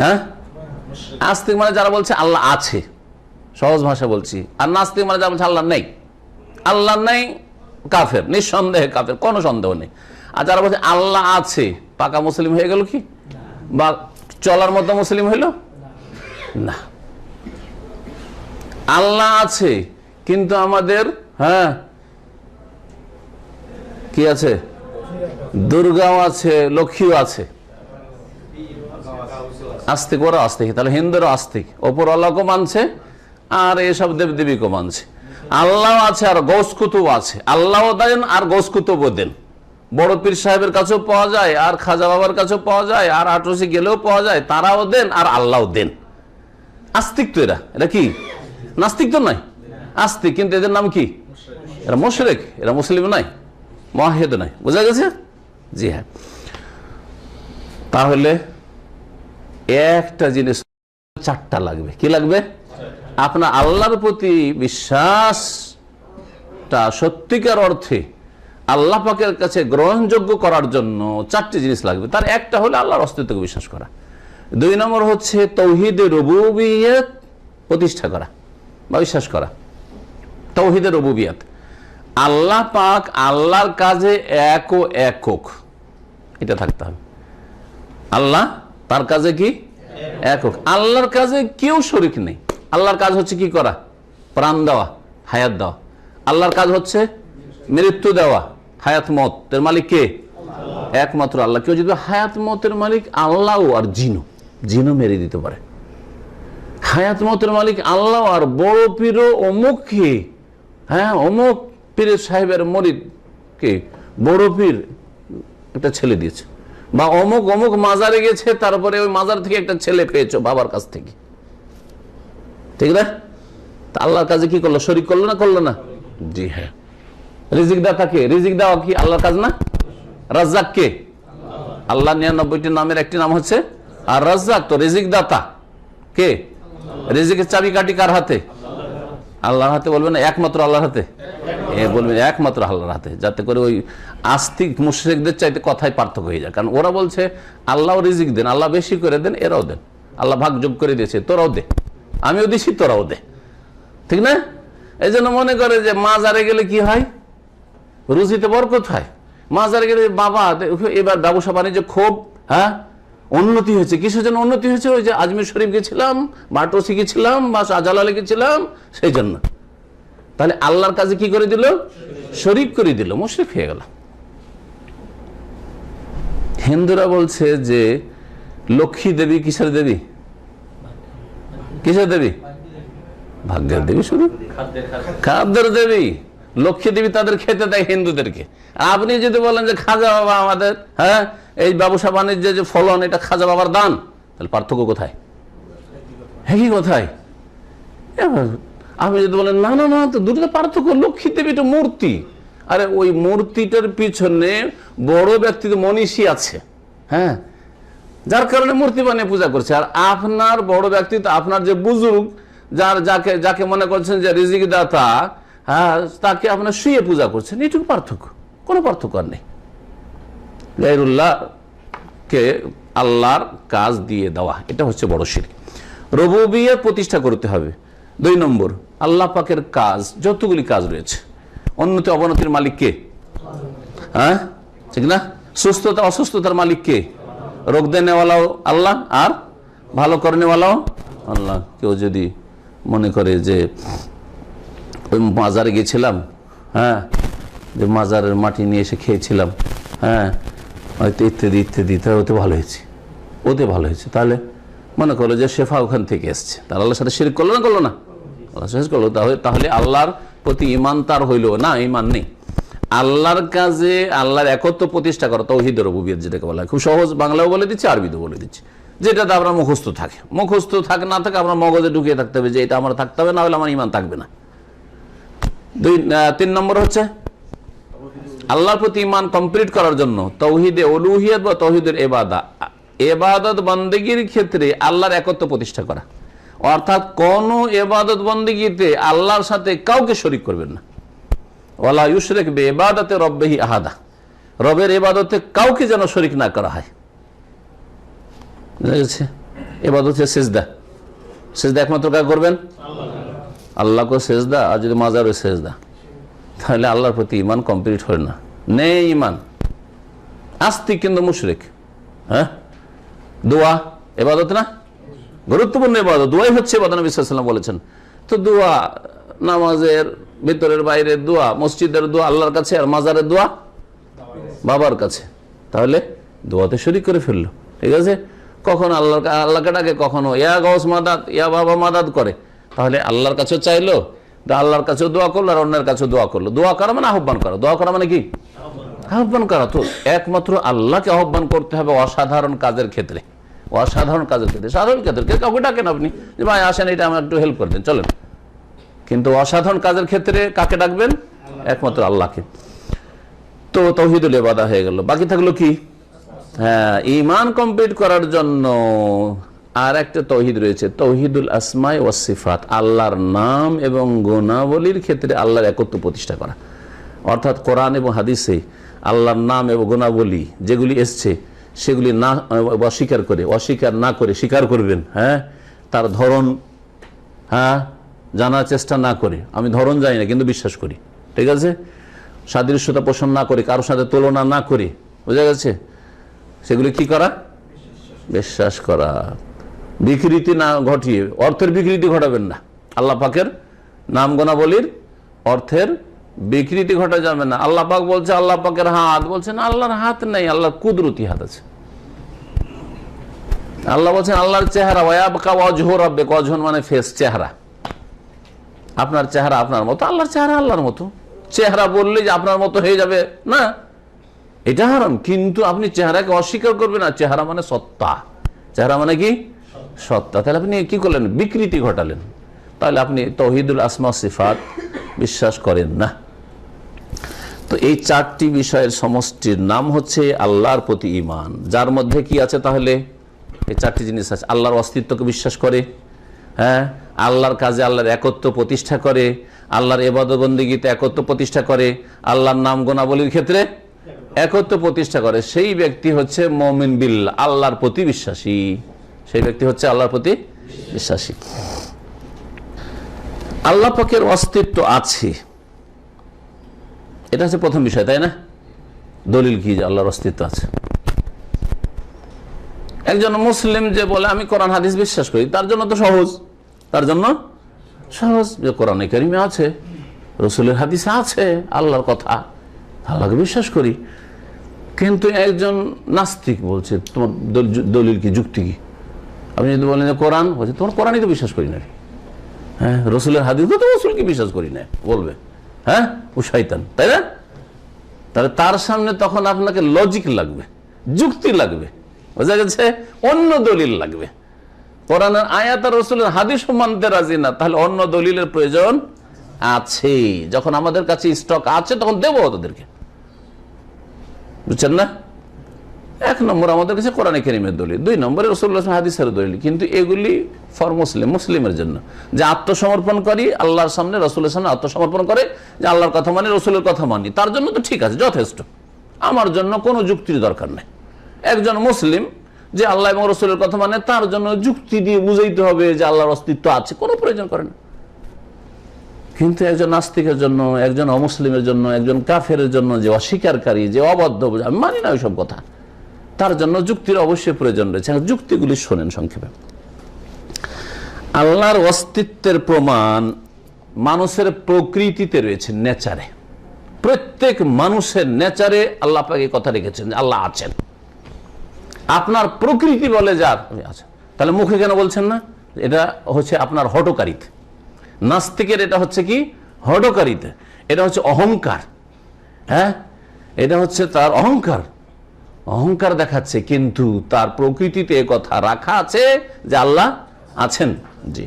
হ্যাঁ, আস্তিক মানে যারা বলছে আল্লাহ আছে, সহজ ভাষা বলছি। আর নাস্তিক মানে যারা বলছে আল্লাহ নেই, আল্লাহ নেই, কাফের, নিঃসন্দেহে কাফের, কোনো সন্দেহ নেই। আর যারা বলছে আল্লাহ আছে, পাকা মুসলিম হয়ে গেল কি? বা চলার মতো মুসলিম হইল না। আল্লাহ আছে কিন্তু আমাদের হ্যাঁ কি আছে? দুর্গাও আছে, লক্ষ্মীও আছে। আস্তিক, ওরা আস্তিক। তাহলে হিন্দুরা আস্তিক, ওপর আল্লাহকে মানছে আর এসব দেবদেবীকে মানছে। আল্লাহ আছে আর গৌস কুতুব আছে, আল্লাহও দেন আর গৌস কুতুবও দেন। বড় পীর সাহেবের কাছেও পাওয়া যায়, আর খাজা বাবার কাছেও পাওয়া যায়, আর আটরসি গেলেও পাওয়া যায়, তারাও দেন আর আল্লাহও দেন। আস্তিক তো এরা, এরা কি নাস্তিক তো নয়, আস্তিক। কিন্তু এদের নাম কি? এরা মুশরিক, এরা মুসলিম নয়, মুওয়াহহিদ নয়। বোঝা গেছে? জি হ্যাঁ। তাহলে একটা জিনিস চারটা লাগবে। কি লাগবে? আপনার আল্লাহর প্রতি বিশ্বাসটা সত্যিকার অর্থে আল্লাহ পাকের কাছে গ্রহণযোগ্য করার জন্য চারটি জিনিস লাগবে। তার একটা হলো আল্লাহর অস্তিত্বকে বিশ্বাস করা। 2 নম্বর হচ্ছে তাওহীদে রুবুবিয়ত প্রতিষ্ঠা করা বা বিশ্বাস করা। তাওহীদে রুবুবিয়ত, আল্লাহ পাক আল্লাহর কাজে এক ও একক, এটা থাকতে হবে। আল্লাহ তার কাজে কি? একক। আল্লাহর কাজে কেউ শরীক নেই। আল্লাহর কাজ হচ্ছে কি করা? প্রাণ দেওয়া, হায়াত দেওয়া। আল্লাহর কাজ হচ্ছে মৃত্যু দেওয়া, হায়াত মত এর মালিক কে? একমাত্র আল্লাহ। কেউ যদি হায়াত মতের মালিক আল্লাহ আর জিনও মেরে দিতে পারে। হায়াত মতের মালিক আল্লাহ আর বড় পীর অমুক কে, হ্যাঁ অমুক পীরের সাহেবের মরিদ কে, বড় পীর একটা ছেলে দিয়েছে, বা অমুক অমুক মাজারে গেছে, তারপরে ওই মাজার থেকে একটা ছেলে পেয়েছো বাবার কাছ থেকে, ঠিক না? আল্লাহর কাজে কি করলো? শরীক করলো না? করলো না? জি হ্যাঁ। রিজিক দাতা কে? রিজিক দেওয়া কি আল্লাহর কাজ না? রাজ্জাক কে? আল্লাহ 99টি নামের একটি নাম হচ্ছে আর রাজ্জাক। তো রিজিক দাতা কে? রিজিকের চাবিকাঠি কার হাতে? আল্লাহর হাতে। বলবেন একমাত্র আল্লাহর হাতে? বলবেন একমাত্র আল্লাহর হাতে, যাতে করে ওই আস্তিক মুশরিকদের চাইতে কথায় পার্থক্য হয়ে যায়। কারণ ওরা বলছে আল্লাহ রিজিক দেন, আল্লাহ বেশি করে দেন, এরাও দেন, আল্লাহ ভাগ যোগ করে দিয়েছে, তোরাও দে, আমিও দিছি তোরাও দে, ঠিক না? এই জন্য মনে করে যে মাজারে গেলে কি হয়? রুজিতে বরকত হয়। মাজারে গেলে বাবা এবার ব্যবসা বাণিজ্য খুব হ্যাঁ উন্নতি হয়েছে। কিসের জন্য উন্নতি হয়েছে? ওই যে আজমির শরীফ গেছিলাম, বাটরসি গেছিলাম, বা শাহজালালে গেছিলাম, সেই জন্য। তাহলে আল্লাহর কাছে কি করে দিল? শরীক করে দিল, মুশরিক হয়ে গেল। হিন্দুরা বলছে যে লক্ষ্মী দেবী কিসের দেবী? কিসের দেবী? ভাগ্যের দেবী, শুধু খাদ্যের দেবী। লক্ষ্মী দেবী তাদের খেতে দেয় হিন্দুদেরকে। আপনি যদি বলেন যে খাজা বাবা আমাদের হ্যাঁ এই ব্যবসা বাণিজ্যে যে ফলন, এটা খাজা বাবার দান, তাহলে পার্থক্য কোথায়? একই কোথায়? আপনি যদি বলেন না না না, তো দুটো পার্থক্য। লক্ষ্মী দেবী তো মূর্তি, আরে ওই মূর্তিটার পিছনে বড় ব্যক্তি তো মনীষী আছে, হ্যাঁ, যার কারণে মূর্তি বানিয়ে পূজা করছে। আর আপনার বড় ব্যক্তি তো আপনার যে বুজুর্গ, যাকে মনে করছেন যে রিজিক দাতা, হ্যাঁ, তাকে আপনার শুয়ে পূজা করছেন। এইটুকু পার্থক্য, কোনো পার্থক্য আর নেই। গায়রুল্লাহকে আল্লাহর কাজ দিয়ে দেওয়া, এটা হচ্ছে বড় শিরক। রুবুবিয়ত প্রতিষ্ঠা করতে হবে। 2 নম্বর, আল্লাহ পাকের কাজ, যতগুলি কাজ রয়েছে, উন্নতি অবনতির মালিক কে? হ্যাঁ, ঠিক না? সুস্থতা অসুস্থতার মালিক কে? রোগ দেনেওয়ালাও আল্লাহ আর ভালো করেনেওয়ালাও আল্লাহ। কেউ যদি মনে করে যে ওই মাজারে গেছিলাম, হ্যাঁ, যে মাজারের মাটি নিয়ে এসে খেয়েছিলাম, হ্যাঁ, হয়তো ইত্যাদি ইত্যাদি, তাই ওতে ভালো হয়েছে, ওতে ভালো হয়েছে, তাহলে মনে করলো যে শেফা ওখান থেকে এসছে, তার আল্লাহর সাথে শিরক করলো না? করলো না? আল্লাহ শেষ করলো। তাহলে আল্লাহর প্রতি ঈমান তার হইল না? ঈমান নেই। আল্লাহর কাজে আল্লাহর একত্ব প্রতিষ্ঠা করা, তাওহীদ রুবুবিয়ত যেটাকে বলা হয়। খুব সহজ বাংলাও বলে দিচ্ছি, আরবিতেও বলে দিচ্ছি, যেটাতে আমরা মুখস্থ থাকে না থাকে, আমরা মগজে ঢুকিয়ে থাকতে হবে যে এটা আমার থাকতে হবে, না হলে আমার ঈমান থাকবে না। 3 নম্বর হচ্ছে আল্লাহর প্রতি ঈমান কমপ্লিট করার জন্য তাওহীদে উলুহিয়ত বা তাওহীদের ইবাদত, বান্দেগীর ক্ষেত্রে আল্লাহর একত্ব প্রতিষ্ঠা করা। অর্থাৎ কোন ইবাদত বন্দেগীতে আল্লাহর সাথে কাউকে শরীক করবেন না। ওয়ালা ইউশরিক বিইবাদাতি রাব্বিহি আহাদা, রবের ইবাদতে কাউকে যেন শরীক না করা হয়। বুঝা গেছে? ইবাদত হচ্ছে সিজদা, সিজদা একমাত্র কাকে করবেন? আল্লাহকে সিজদা। আর যদি মাজারে সিজদা, তাহলে আল্লাহর প্রতি ঈমান কমপ্লিট হয় না, নেই ঈমান, আস্তিক কিন্তু মুশরিক। হ্যাঁ, দোয়া ইবাদত না? গুরুত্বপূর্ণ ইবাদত, দোয়াই হচ্ছে ইবাদত। নবী সাল্লাল্লাহু আলাইহি ওয়াসাল্লাম বলেছেন। তো দোয়া, নামাজের ভিতরের বাইরের দোয়া, মসজিদের দোয়া আল্লাহর কাছে, আর মাজারের দোয়া বাবার কাছে। তাহলে দোয়াতে শরীক করে ফেললো। ঠিক আছে, কখনো আল্লাহকে ডাকে, কখনো ইয়া গাউস মাদাদ, ইয়া বাবা মাদাদ করে। তাহলে আল্লাহর কাছেও চাইলো, আল্লাহর কাছেও দোয়া করলো, আর অন্যের কাছেও দোয়া করলো। দোয়া করা মানে আহ্বান করা। দোয়া করা মানে কি? আহ্বান করা। তো একমাত্র আল্লাহকে আহ্বান করতে হবে অসাধারণ কাজের ক্ষেত্রে। অসাধারণ কাজের ক্ষেত্রে, সাধারণ ক্ষেত্রে কাউকে ডাকেন আপনি, যে ভাই আসেন, এটা আমার একটু হেল্প করে দেন, চলেন। কিন্তু অসাধারণ কাজের ক্ষেত্রে কাকে ডাকবেন? একমাত্র আল্লাহকে। তো তাওহীদুল ইবাদা হয়ে গেল। বাকি থাকলো কি? হ্যাঁ, ঈমান কমপ্লিট করার জন্য আর একটা তাওহীদ রয়েছে, তাওহীদুল আসমাই ওয়াস সিফাত। আল্লাহর নাম এবং গুণাবলীর ক্ষেত্রে আল্লাহর একত্ব প্রতিষ্ঠা করা। অর্থাৎ কোরআন এবং হাদিসে আল্লাহর নাম এবং গুণাবলী যেগুলি এসছে, সেগুলি না অস্বীকার না করে স্বীকার করবেন। হ্যাঁ, তার ধরন জানার চেষ্টা না করে, আমি ধরন জানি না কিন্তু বিশ্বাস করি। ঠিক আছে, সাদৃশ্যতা পোষণ না করে, কারোর সাথে তুলনা না করে, বোঝা গেছে? সেগুলি কি করা? বিশ্বাস করা। বিকৃতি না ঘটিয়ে, অর্থের বিকৃতি ঘটাবেন না। আল্লাহ পাকের নাম গুণাবলীর অর্থের বিকৃতি ঘটা যাবে না। আল্লাহ পাক বলছে আল্লাহ পাকের হাত, বলছেন আল্লাহর হাত নেই, আল্লাহর কুদরতি হাত আছে। আল্লাহ বলছেন আল্লাহর চেহারা, ওয়ায়াবকা ওয়াজহু রাব্বিক, ওয়াজহুন মানে ফেস, চেহারা। আপনার চেহারা আপনার মতো, আল্লাহর চেহারা আল্লাহর মতো। চেহারা বললে যে আপনার মতো হয়ে যাবে না, এটা হারাম। কিন্তু আপনি চেহারাকে অস্বীকার করবেন না। চেহারা মানে সত্তা, চেহারা মানে কি? সত্তা। তাহলে আপনি কি করলেন? বিকৃতি ঘটালেন। তাহলে আপনি তাওহীদুল আসমা সিফাত বিশ্বাস করেন না। তো এই চারটি বিষয়ের সমষ্টির নাম হচ্ছে আল্লাহর প্রতি ঈমান, যার মধ্যে কি আছে? তাহলে এই চারটি জিনিস আছে। আল্লাহর অস্তিত্বকে বিশ্বাস করে, হ্যাঁ, আল্লাহর কাজে আল্লাহর একত্ব প্রতিষ্ঠা করে, আল্লাহর ইবাদত বন্দেগীতে একত্ব প্রতিষ্ঠা করে, আল্লাহর নাম গুণাবলীর ক্ষেত্রে একত্ব প্রতিষ্ঠা করে। সেই ব্যক্তি হচ্ছে মুমিন বিল্লাহ, আল্লাহর প্রতি বিশ্বাসী। সেই ব্যক্তি হচ্ছে আল্লাহর প্রতি বিশ্বাসী। আল্লাহ পাকের অস্তিত্ব আছে, এটা হচ্ছে প্রথম বিষয়, তাই না? দলিল কি যে আল্লাহর অস্তিত্ব আছে? একজন মুসলিম যে বলে আমি কোরআন হাদিস বিশ্বাস করি, তার জন্য তো সহজ, তার জন্য সহজ যে কোরআনে কারিমে আছে, রসুলের হাদিসে আছে আল্লাহর কথা, আল্লাহকে বিশ্বাস করি। কিন্তু একজন নাস্তিক বলছে তোমার দলিল কি, যুক্তি কি? আপনি যদি বলেন যে কোরআন, বলছে তোমার কোরআনই তো বিশ্বাস করি না। হ্যাঁ, রসুলের হাদিস তো রসুলকে বিশ্বাস করি না বলবে। হ্যাঁ, ও শয়তান, তাই না? তাহলে তার সামনে তখন আপনাকে লজিক লাগবে, যুক্তি লাগবে, বোঝা গেছে? অন্য দলিল লাগবে। কোরআনের আয়াত আর রসুলের হাদিস মানতে রাজি না, তাহলে অন্য দলিলের প্রয়োজন আছে। যখন আমাদের কাছে স্টক আছে তখন দেবো তাদেরকে, বুঝছেন না? এক নম্বর আমাদের কাছে কোরআনে কারীমের দলিল, দুই নম্বরে রাসূলুল্লাহ হাদিসের দলিল। কিন্তু এগুলি ফর মুসলিমের জন্য, যে আত্মসমর্পণ করি আল্লাহর সামনে, রাসূলের সামনে আত্মসমর্পণ করে, যে আল্লাহর কথা মানি, রাসূলের কথা মানি, তার জন্য তো ঠিক আছে, যথেষ্ট। আমার জন্য কোনো যুক্তির দরকার নেই। একজন মুসলিম যে আল্লাহ এবং রাসূলের কথা মানে, তার জন্য যুক্তি দিয়ে বুঝাইতে হবে যে আল্লাহর অস্তিত্ব আছে, কোনো প্রয়োজন করে না। কিন্তু একজন নাস্তিকের জন্য, একজন অমুসলিমের জন্য, একজন কাফেরের জন্য, যে অস্বীকারী, যে অবাধ্য, আমি মানি না ওইসব কথা, তার জন্য যুক্তির অবশ্যই প্রয়োজন রয়েছে। যুক্তিগুলি শোনেন সংক্ষেপে। আল্লাহর অস্তিত্বের প্রমাণ মানুষের প্রকৃতিতে রয়েছে, নেচারে। প্রত্যেক মানুষের নেচারে আল্লাহ পাক এই কথা রেখেছেন যে আল্লাহ আছেন। আপনার প্রকৃতি বলে যা আছেন, তাহলে মুখে কেন বলছেন না? এটা হচ্ছে আপনার হঠকারিতে। নাস্তিকের এটা হচ্ছে কি? হঠকারিতে। এটা হচ্ছে অহংকার। হ্যাঁ, এটা হচ্ছে তার অহংকার, অহংকার দেখাচ্ছে। কিন্তু তার প্রকৃতিতে কথা রাখা আছে যে আল্লাহ আছেন। জি,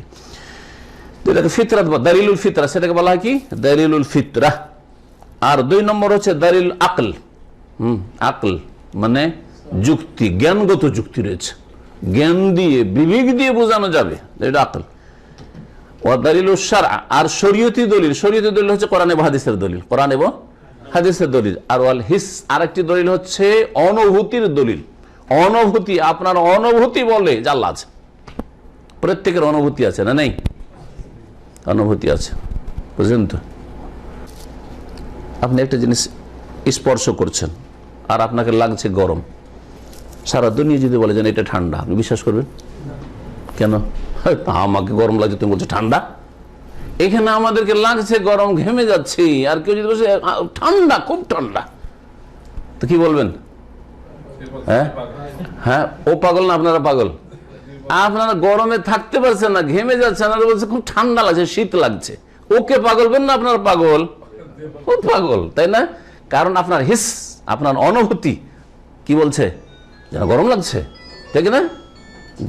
এটাকে ফিতরাত বা দালিলুল ফিতরা, সেটাকে বলা হয় কি? দালিলুল ফিতরা। আর দুই নম্বর হচ্ছে দালিল আকল। আকল মানে যুক্তি, জ্ঞানগত যুক্তি রয়েছে, জ্ঞান দিয়ে, বিবেক দিয়ে বোঝানো যাবে, এটা আকল। ওয়া দালিলুশ শারআ, আর শরীয়তি দলিল, শরীয়তি দলিল হচ্ছে কোরআন এবং হাদিসের দলিল, কোরআন এবং হাদিসের দলিল। আর ওয়াল হিস, আরেকটি দলিল হচ্ছে অনুভূতির দলিল। অনুভূতি, আপনার অনুভূতি বলে যে আল্লাহ আছে। প্রত্যেকের অনুভূতি আছে না নেই? অনুভূতি আছে, বুঝলেন তো? আপনি একটা জিনিস স্পর্শ করছেন আর আপনাকে লাগছে গরম, সারা দুনিয়া যদি বলে যেন এটা ঠান্ডা, আপনি বিশ্বাস করবেন? কেন? আমাকে গরম লাগছে, তুমি বলছো ঠান্ডা। এখানে আমাদেরকে লাগছে গরম, ঘেমে যাচ্ছি, আর কেউ যদি বলছে ঠান্ডা, খুব ঠান্ডা, তো কি বলবেন? হ্যাঁ হ্যাঁ, ও পাগল না আপনারা পাগল? আপনারা গরমে থাকতে পারছেন না, ঘেমে যাচ্ছেন, আর বলছে খুব ঠান্ডা লাগছে, শীত লাগছে। ওকে পাগল বলেন না, আপনার পাগল, ও পাগল, তাই না? কারণ আপনার হিস, আপনার অনুভূতি কি বলছে? যেন গরম লাগছে, ঠিক না?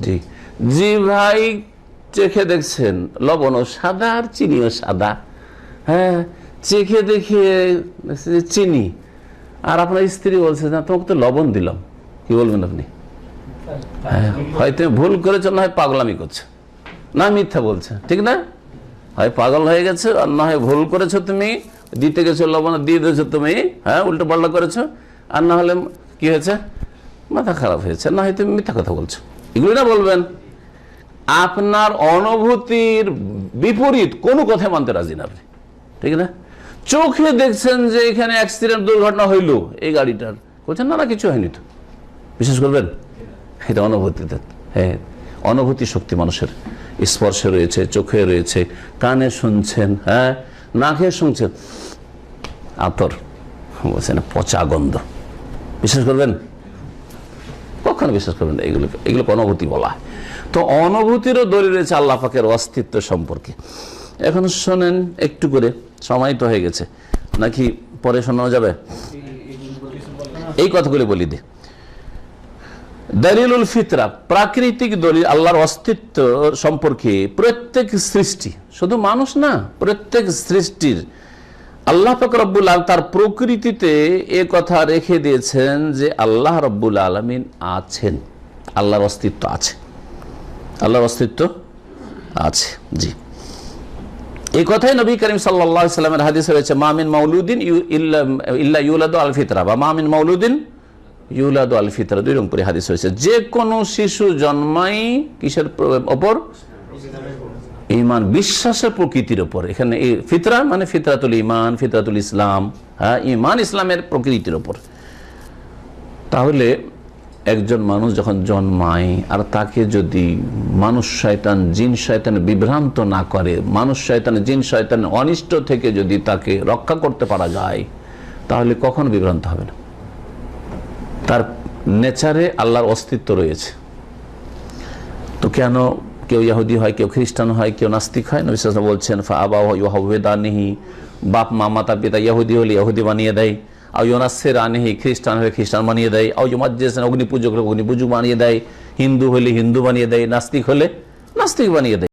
জি জি ভাই, চেখে দেখছেন লবণও সাদা আর চিনিও সাদা। হ্যাঁ, চেখে দেখে চিনি, আর আপনার স্ত্রী বলছে না তোমাকে তো লবণ দিলাম, কি বলবেন আপনি? হ্যাঁ, হয়তো ভুল করেছো, না হয় পাগলামি করছে, না মিথ্যা বলছে, ঠিক না? হয় পাগল হয়ে গেছে, আর না হয় ভুল করেছো, তুমি দিতে গেছো লবণ দিয়ে দিয়েছো তুমি, হ্যাঁ উল্টো পাল্টা করেছো, আর না হলে কি হয়েছে? মাথা খারাপ হয়েছে, না হয় তুমি মিথ্যা কথা বলছো। এগুলো না বলবেন। আপনার অনুভূতির বিপরীত কোনো কথা মানতে রাজি না আপনি, ঠিক না? চোখে দেখছেন যে এখানে অ্যাক্সিডেন্ট, দুর্ঘটনা হইল এই গাড়িটার, বলছেন না না কিছু হয়নি, তো বিশ্বাস করবেন? এটা অনুভূতিতে। হ্যাঁ, অনুভূতি শক্তি মানুষের স্পর্শে রয়েছে, চোখে রয়েছে, কানে শুনছেন, হ্যাঁ নাকে শুনছেন, আতর বলছেন পচা গন্ধ, বিশ্বাস করবেন? কখনো বিশ্বাস করবেন না। এগুলোকে অনুভূতি বলা হয়। তো অনুভূতিরও দলিল রয়েছে আল্লাহ পাকের অস্তিত্ব সম্পর্কে। এখন শোনেন একটু করে, সময় তো হয়ে গেছে, নাকি পরে শোনানো যাবে? এই কথাগুলি বলি দে। দলিলুল ফিতরা, প্রাকৃতিক দলিল আল্লাহর অস্তিত্ব সম্পর্কে। প্রত্যেক সৃষ্টি, শুধু মানুষ না, প্রত্যেক সৃষ্টির আল্লাহ পাক রব্বুল আলামিন তার প্রকৃতিতে এ কথা রেখে দিয়েছেন যে আল্লাহ রব্বুল আলামিন আছেন, আল্লাহর অস্তিত্ব আছে, আল্লাহর অস্তিত্ব আছে। জি, এই কথাই নবী করিম সাল্লাল্লাহু আলাইহি সাল্লামের হাদিসে রয়েছে, মা মিন মাউলুদিন ইল্লা ইউলাদু আল ফিতরা, বা মা মিন মাউলুদিন ইউলাদু আল ফিতরা, দুই রকম করে হাদিস হয়েছে। যে কোনো শিশু জন্মাই কিসের ওপর? ঈমান, বিশ্বাসের প্রকৃতির ওপর। এখানে ফিতরা মানে ফিতরাতুল ঈমান, ফিতরাতুল ইসলাম, হ্যাঁ ঈমান ইসলামের প্রকৃতির ওপর। তাহলে একজন মানুষ যখন জন্মায়, আর তাকে যদি মানুষ শয়তান জিন শয়তান বিভ্রান্ত না করে, মানুষ শয়তান জিন শয়তান অনিষ্ট থেকে যদি তাকে রক্ষা করতে পারা যায়, তাহলে কখনো বিভ্রান্ত হবে না। তার নেচারে আল্লাহর অস্তিত্ব রয়েছে। তো কেন কেউ ইহুদি হয়, কেউ খ্রিস্টান হয়, কেউ নাস্তিক হয়? নবী সাল্লাল্লাহু আলাইহি ওয়াসাল্লাম বলছেন ফাআবাহু ইউহাউবিদানিহি, বাপ মা মাতা পিতা ইহুদি হলে ইহুদি বানিয়ে দেয়, আও ইউনাসসিরানিহি, খ্রিস্টান হলে খ্রিস্টান বানিয়ে দেয়, আও ইউমাজ্জিসান, অগ্নি পূজক হলে অগ্নি পূজক বানিয়ে দেয়, হিন্দু হলে হিন্দু বানিয়ে দেয়, নাস্তিক হলে নাস্তিক বানিয়ে দেয়।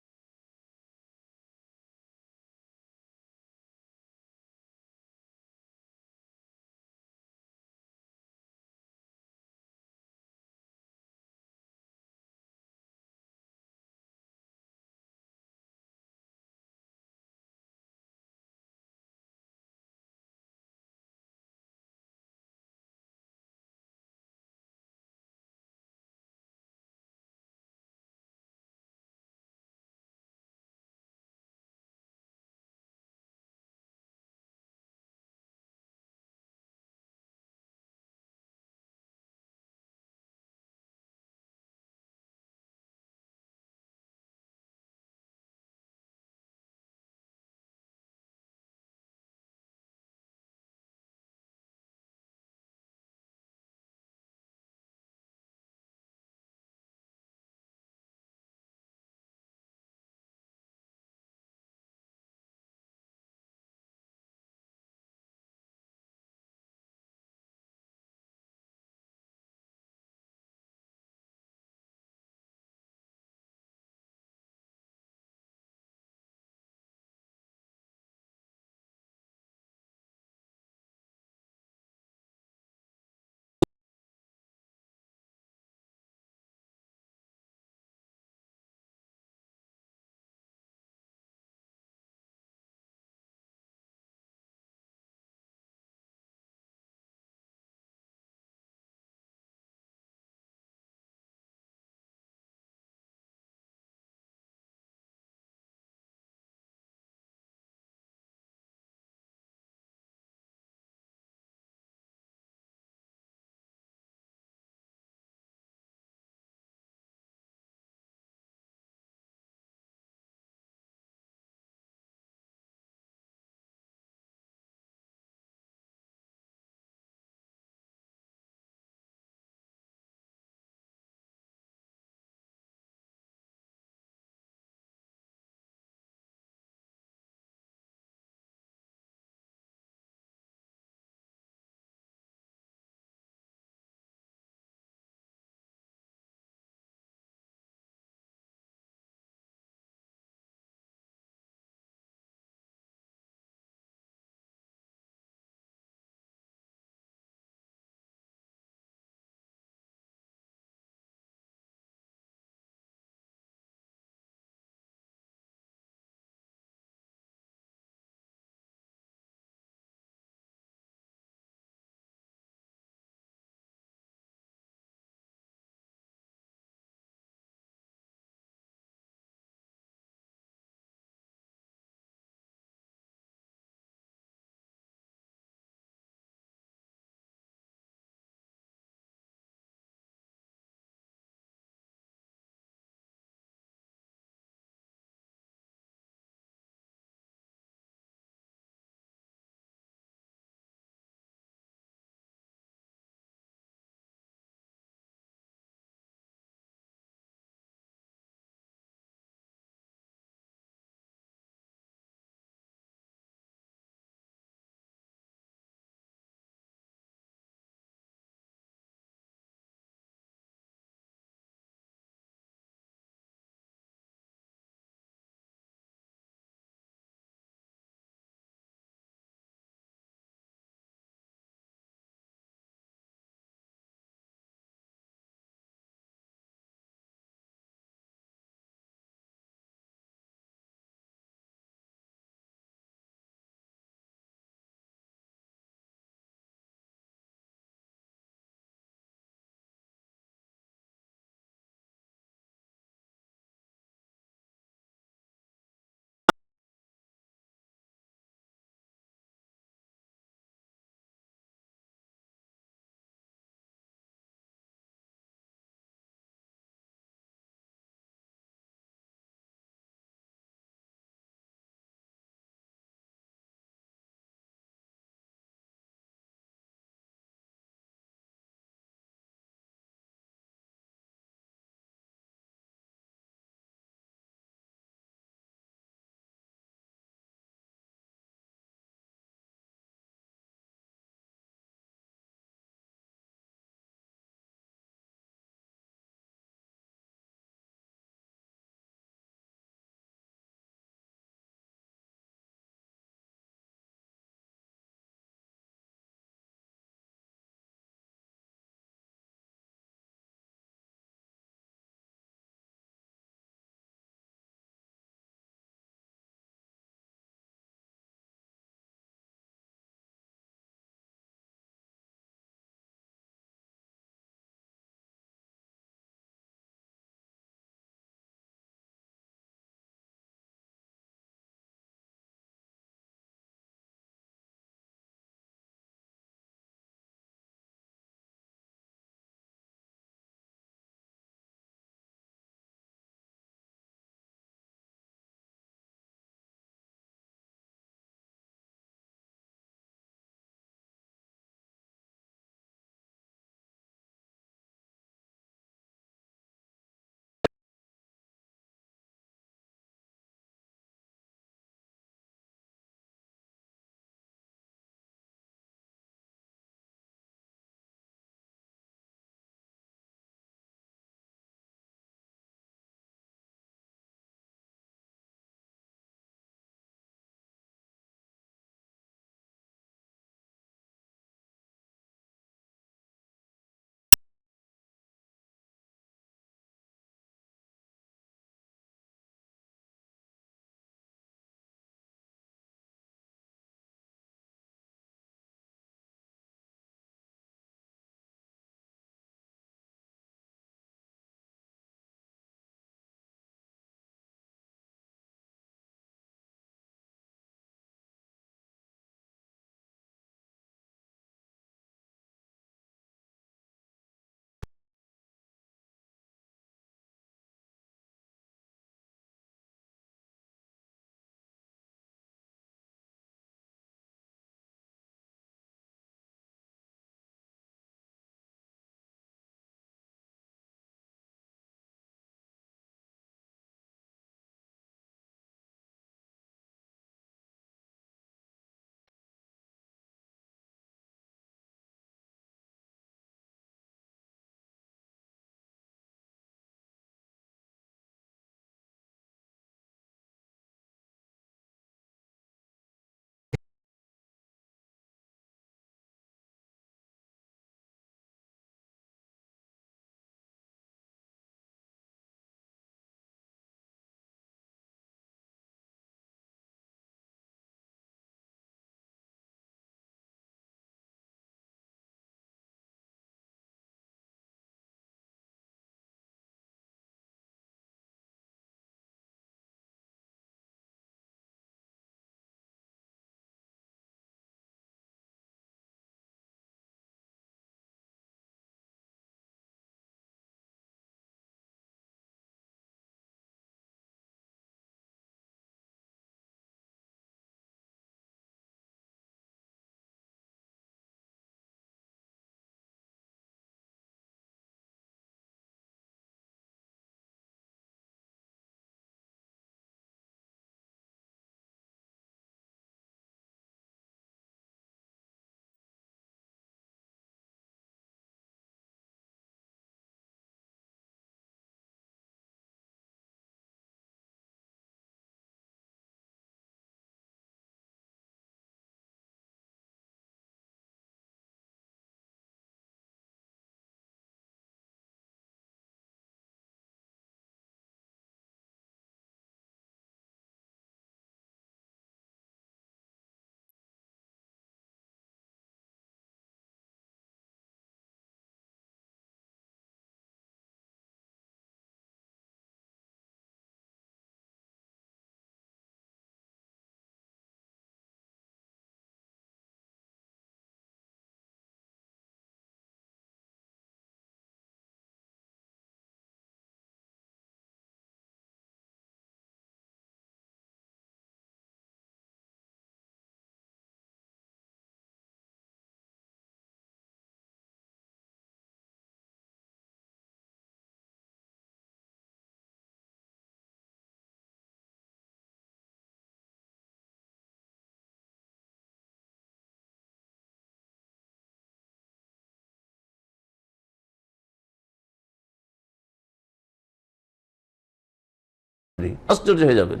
আশ্চর্য হয়ে যাবেন।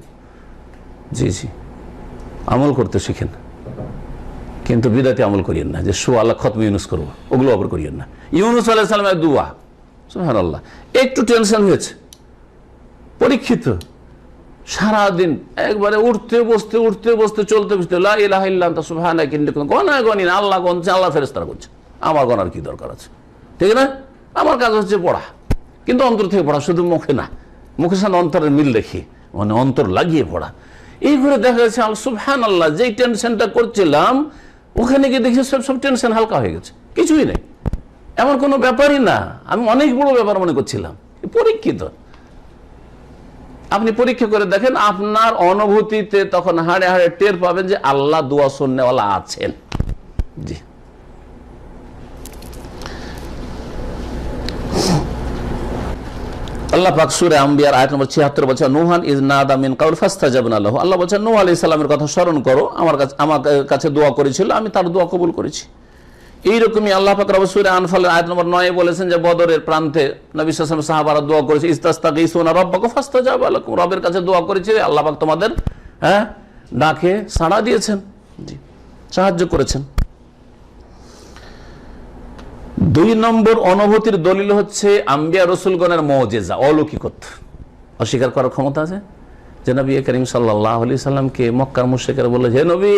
জি জি, আমল করতে শিখেন, কিন্তু বিদাতে আমল করিয়েন না, যে আল্লাহ খতম ইউনুস করবো, ওগুলো আবার করিয়েন না। ইউনুস আলাইহিস সালামের দুয়া, সুবহানাল্লাহ, একটু টেনশন হয়েছে, পরীক্ষিত, সারাদিন একবারে উঠতে বসতে চলতে ফিরতে লা ইলাহা ইল্লা আনতা সুবহানাকা ইন্নী কুনতু গনা গনি না, আল্লাহ গনছে, আল্লাহ ফেরেশতারা করছে, আমার গনার কি দরকার আছে, ঠিক না? আমার কাজ হচ্ছে পড়া, কিন্তু অন্তর থেকে পড়া, শুধু মুখে না, মুখের সাথে অন্তরের মিল রেখে, মানে অন্তর লাগিয়ে পড়া। এই করে দেখা যাচ্ছে সুবহানাল্লাহ, যেই টেনশনটা করছিলাম ওখানে গিয়ে দেখি সব টেনশন হালকা হয়ে গেছে, কিছুই নেই, এমন কোনো ব্যাপারই না। আমি অনেক বড় ব্যাপার মনে করছিলাম। পরীক্ষিত, আপনি পরীক্ষা করে দেখেন, আপনার অনুভূতিতে তখন হাড়ে হাড়ে টের পাবেন যে আল্লাহ দোয়া শুননেওয়ালা আছেন। জি, আল্লাহ পাক সূরা আম্বিয়ার আয়াত নম্বর ৭৬ বলছেন, নুহান ইজ নাদা মিন কাউল ফাস্তাজাবনা লাহু। আল্লাহ বলছেন নূহ আলাইহিস সালামের কথা স্মরণ করো, আমার কাছে দোয়া করেছিল, আমি তার দোয়া কবুল করেছি। এইরকমই আল্লাহ পাক রব্বুল সূরা আনফালের আয়াত নম্বর ৯ বলেছেন যে বদরের প্রান্তে নবী সাল্লাল্লাহু আলাইহি ওয়াসাল্লাম সাহাবারা দোয়া করেছে, ইস্তাসতাগীসুনা রাব্বাকুম ফাস্তাজাবা লাকুম, রবের কাছে দোয়া করেছে, আল্লাহ পাক তোমাদের ডাকে সাড়া দিয়েছেন, জি, সাহায্য করেছেন। ২ নম্বর অনুভূতির দলিল হচ্ছে আম্বিয়া রাসূলগণের মুজিজা, অলৌকিকত্ব। অস্বীকার করার ক্ষমতা আছে? যে নবী করিম সাল্লাল্লাহু আলাইহি সাল্লামকে মক্কার মুশরিকরা বলল, হে নবী,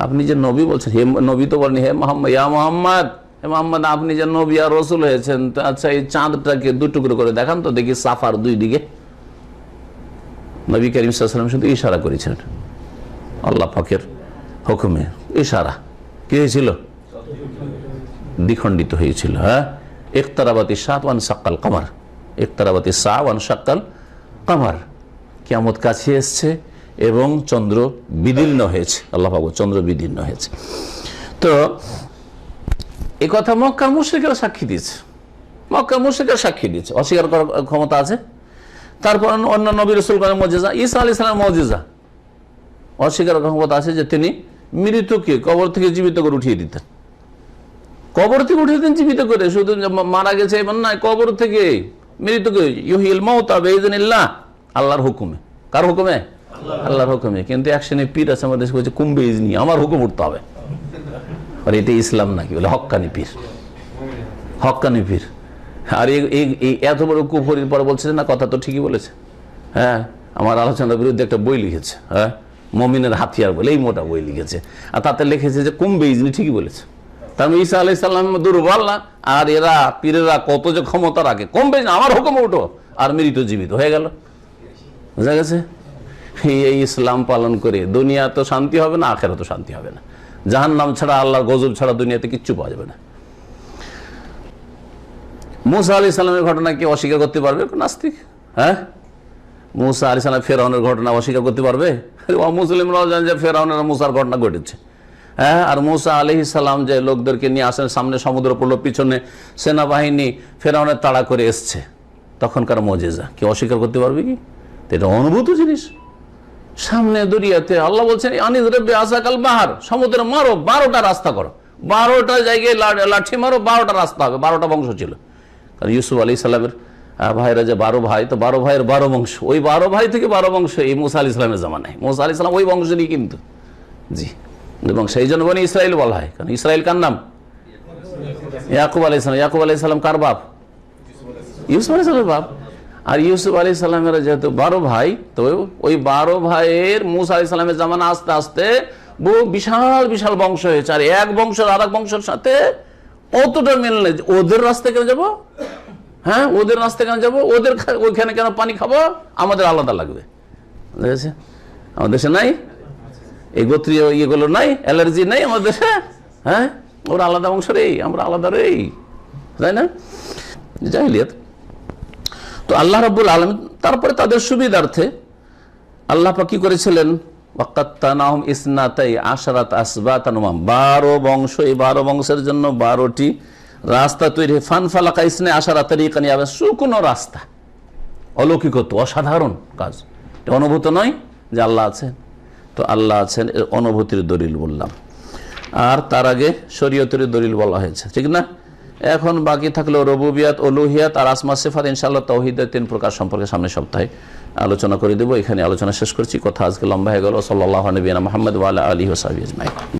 আপনি যে নবী বলছেন, হে নবী তো বলেন, হে মোহাম্মদ, ইয়া মোহাম্মদ, হে মোহাম্মদ, আপনি যে নবী আর রাসূল হয়েছেন, তো আচ্ছা এই চাঁদটাকে 2 টুকরো করে দেখান তো দেখি, সাফার 2 দিকে। নবী করিম সাল্লাল্লাহু আলাইহি সাল্লাম শুধু ইশারা করেছেন, আল্লাহ পাকের হুকুমে ইশারা, কি হয়েছিল? দ্বিখণ্ডিত হয়েছিল। হ্যাঁ, ইকতারাবাতি সাআত ওয়ান শাক্কাল কমার, ইকতারাবাতি সাআ ওয়ান শাক্কাল কমার, কিয়ামত কাছে এসছে এবং চন্দ্র বিদীর্ণ হয়েছে, আল্লাহ পাক চন্দ্র বিদীর্ণ হয়েছে। তো এই কথা মক্কার মুশরিকরা সাক্ষী দিয়েছে, মক্কার মুশরিকরা সাক্ষী দিয়েছে, অস্বীকার করার ক্ষমতা আছে? তারপর অন্য নবী রাসূলগণের মুজিজা, ঈসা আলাইহিস সালামের মুজিজা, অস্বীকার করার ক্ষমতা আছে যে তিনি মৃতকে কবর থেকে জীবিত করে উঠিয়ে দিতেন, কবর থেকে উঠিয়ে দিতেন জীবিত করে, শুধু মারা গেছে এমন নয়, কবর থেকে মৃতকে, ইউহিল মাউতা বিইযনিল্লাহ, আল্লাহর হুকুমে। কার হুকুমে? আল্লাহর হুকুমে। কিন্তু এক শ্রেণীর পীর আছে আমাদের দেশে, কুম্বে ইজনি, আমার হুকুম উঠতে হবে, আর এটা ইসলাম নাকি? বলে হক্কানি পীর, হক্কানি পীর। আর এই এত বড় কুফরির পরে বলছে না, কথা তো ঠিকই বলেছে। হ্যাঁ, আমার আলোচনার বিরুদ্ধে একটা বই লিখেছে, হ্যাঁ, মুমিনের হাতিয়ার বলে, এই মোটা বই লিখেছে, আর তাতে লিখেছে যে কুম্বে ইজনি, ঠিকই বলেছে। তার মানে ঈসা আলাইহিস সালাম দুর্বল না, আর এরা পীরেরা কত যে ক্ষমতা রাখে, কমবে না, আমার হুকুমে উঠো, আর মৃত জীবিত হয়ে গেল। বুঝা গেছে? এই ইসলাম পালন করে দুনিয়া তো শান্তি হবে না, আখেরাতে শান্তি হবে না, জাহান্নাম ছাড়া, আল্লাহর গজব ছাড়া দুনিয়াতে কিচ্ছু পাওয়া যাবে না। মুসা আলাইহিস সালামের ঘটনা কি অস্বীকার করতে পারবে নাস্তিক? হ্যাঁ, মুসা আলাইহিস সালাম ফেরাউনের ঘটনা অস্বীকার করতে পারবে? মুসলিমরাও জানে যে ফেরাউনের মুসার ঘটনা ঘটেছে। হ্যাঁ, আর মুসা আলাইহিস সালাম যে লোকদেরকে নিয়ে আসেন, সামনে সমুদ্র পড়ল, পিছনে সেনাবাহিনী ফেরাউনের তাড়া করে এসছে, তখনকার মুজিজা কি অস্বীকার করতে পারবে কি? এটা অনুভূত জিনিস। সামনে দরিয়াতে আল্লাহ বলছেন, আনিজ রব্বি আসাকাল বাহার, সমুদ্রে মারো, 12টা রাস্তা করো, 12টা জায়গায় লাঠি মারো, 12টা রাস্তা হবে। 12টা বংশ ছিল, কারণ ইউসুফ আলাইহিস সালামের ভাইরা যে 12 ভাই, তো 12 ভাইয়ের 12 বংশ, ওই 12 ভাই থেকে 12 বংশ এই মুসা আলাইহিস সালামের জামানায়। মুসা আলাইহিস সালাম ওই বংশেরই কিন্তু, জি, এবং সেই জন্য বনি ইসরাইল বলা হয়, কারণ ইসরাইল কার নাম? ইয়াকুব আলাইহিস সালাম। ইয়াকুব আলাইহিস সালাম কার বাপ? ইউসুফ আলাইহিস সালামের বাপ। আর ইউসুফ আলাইহিস সালামের যেহেতু 12 ভাই, তো ওই 12 ভাইয়ের মুসা আলাইহিস সালামের জামানা আস্তে আস্তে বহু বিশাল বিশাল বংশ হয়েছে, আর এক বংশের আর এক বংশের সাথে অতটা মিল নেই। ওদের রাস্তায় কেন যাবো? হ্যাঁ, ওদের রাস্তায় কেন যাবো? ওদের ওইখানে কেন পানি খাবো? আমাদের আলাদা লাগবে। বুঝেছে? আমাদের দেশে নাই এই গোত্রীয় ইয়েগুলো, নাই, অ্যালার্জি নাই আমাদের দেশে। হ্যাঁ, ওরা আলাদা বংশের, এই আমরা আলাদা রে, তাই না? জাহিলিয়াত। তো আল্লাহ রাব্বুল আলামিন তারপরে তাদের সুবিধার্থে আল্লাহ পাক কি করেছিলেন? ওয়াক্কাত্তানাহুম ইসনাতাই আশরাত আসবাতান উমাম, 12 বংশ, এই 12 বংশের জন্য 12টি রাস্তা তৈরি। ফানফালাকা ইসনা আশারা তারিকান, শুকনো রাস্তা। অলৌকিকত্ব, অসাধারণ কাজ। এটা অনুভূত নয় যে আল্লাহ আছেন? তো আল্লাহ আছেন এর অনুভূতির দলিল বললাম। আর তার আগে শরীয়তের দলিল বলা হয়েছে, ঠিক না? এখন বাকি থাকলো রুবুবিয়াত, উলুহিয়াত আর আসমা সিফাত। ইনশাআল্লাহ তাওহীদের 3 প্রকার সম্পর্কে সামনের সপ্তাহে আলোচনা করে দেব। এখানে আলোচনা শেষ করছি, কথা আজকে লম্বা হয়ে গেল। সাল্লাল্লাহু আলাইহি ওয়া সাল্লাম মুহাম্মদ ওয়া আলা আলিহি ওয়া সাহবিহি আজমাইন।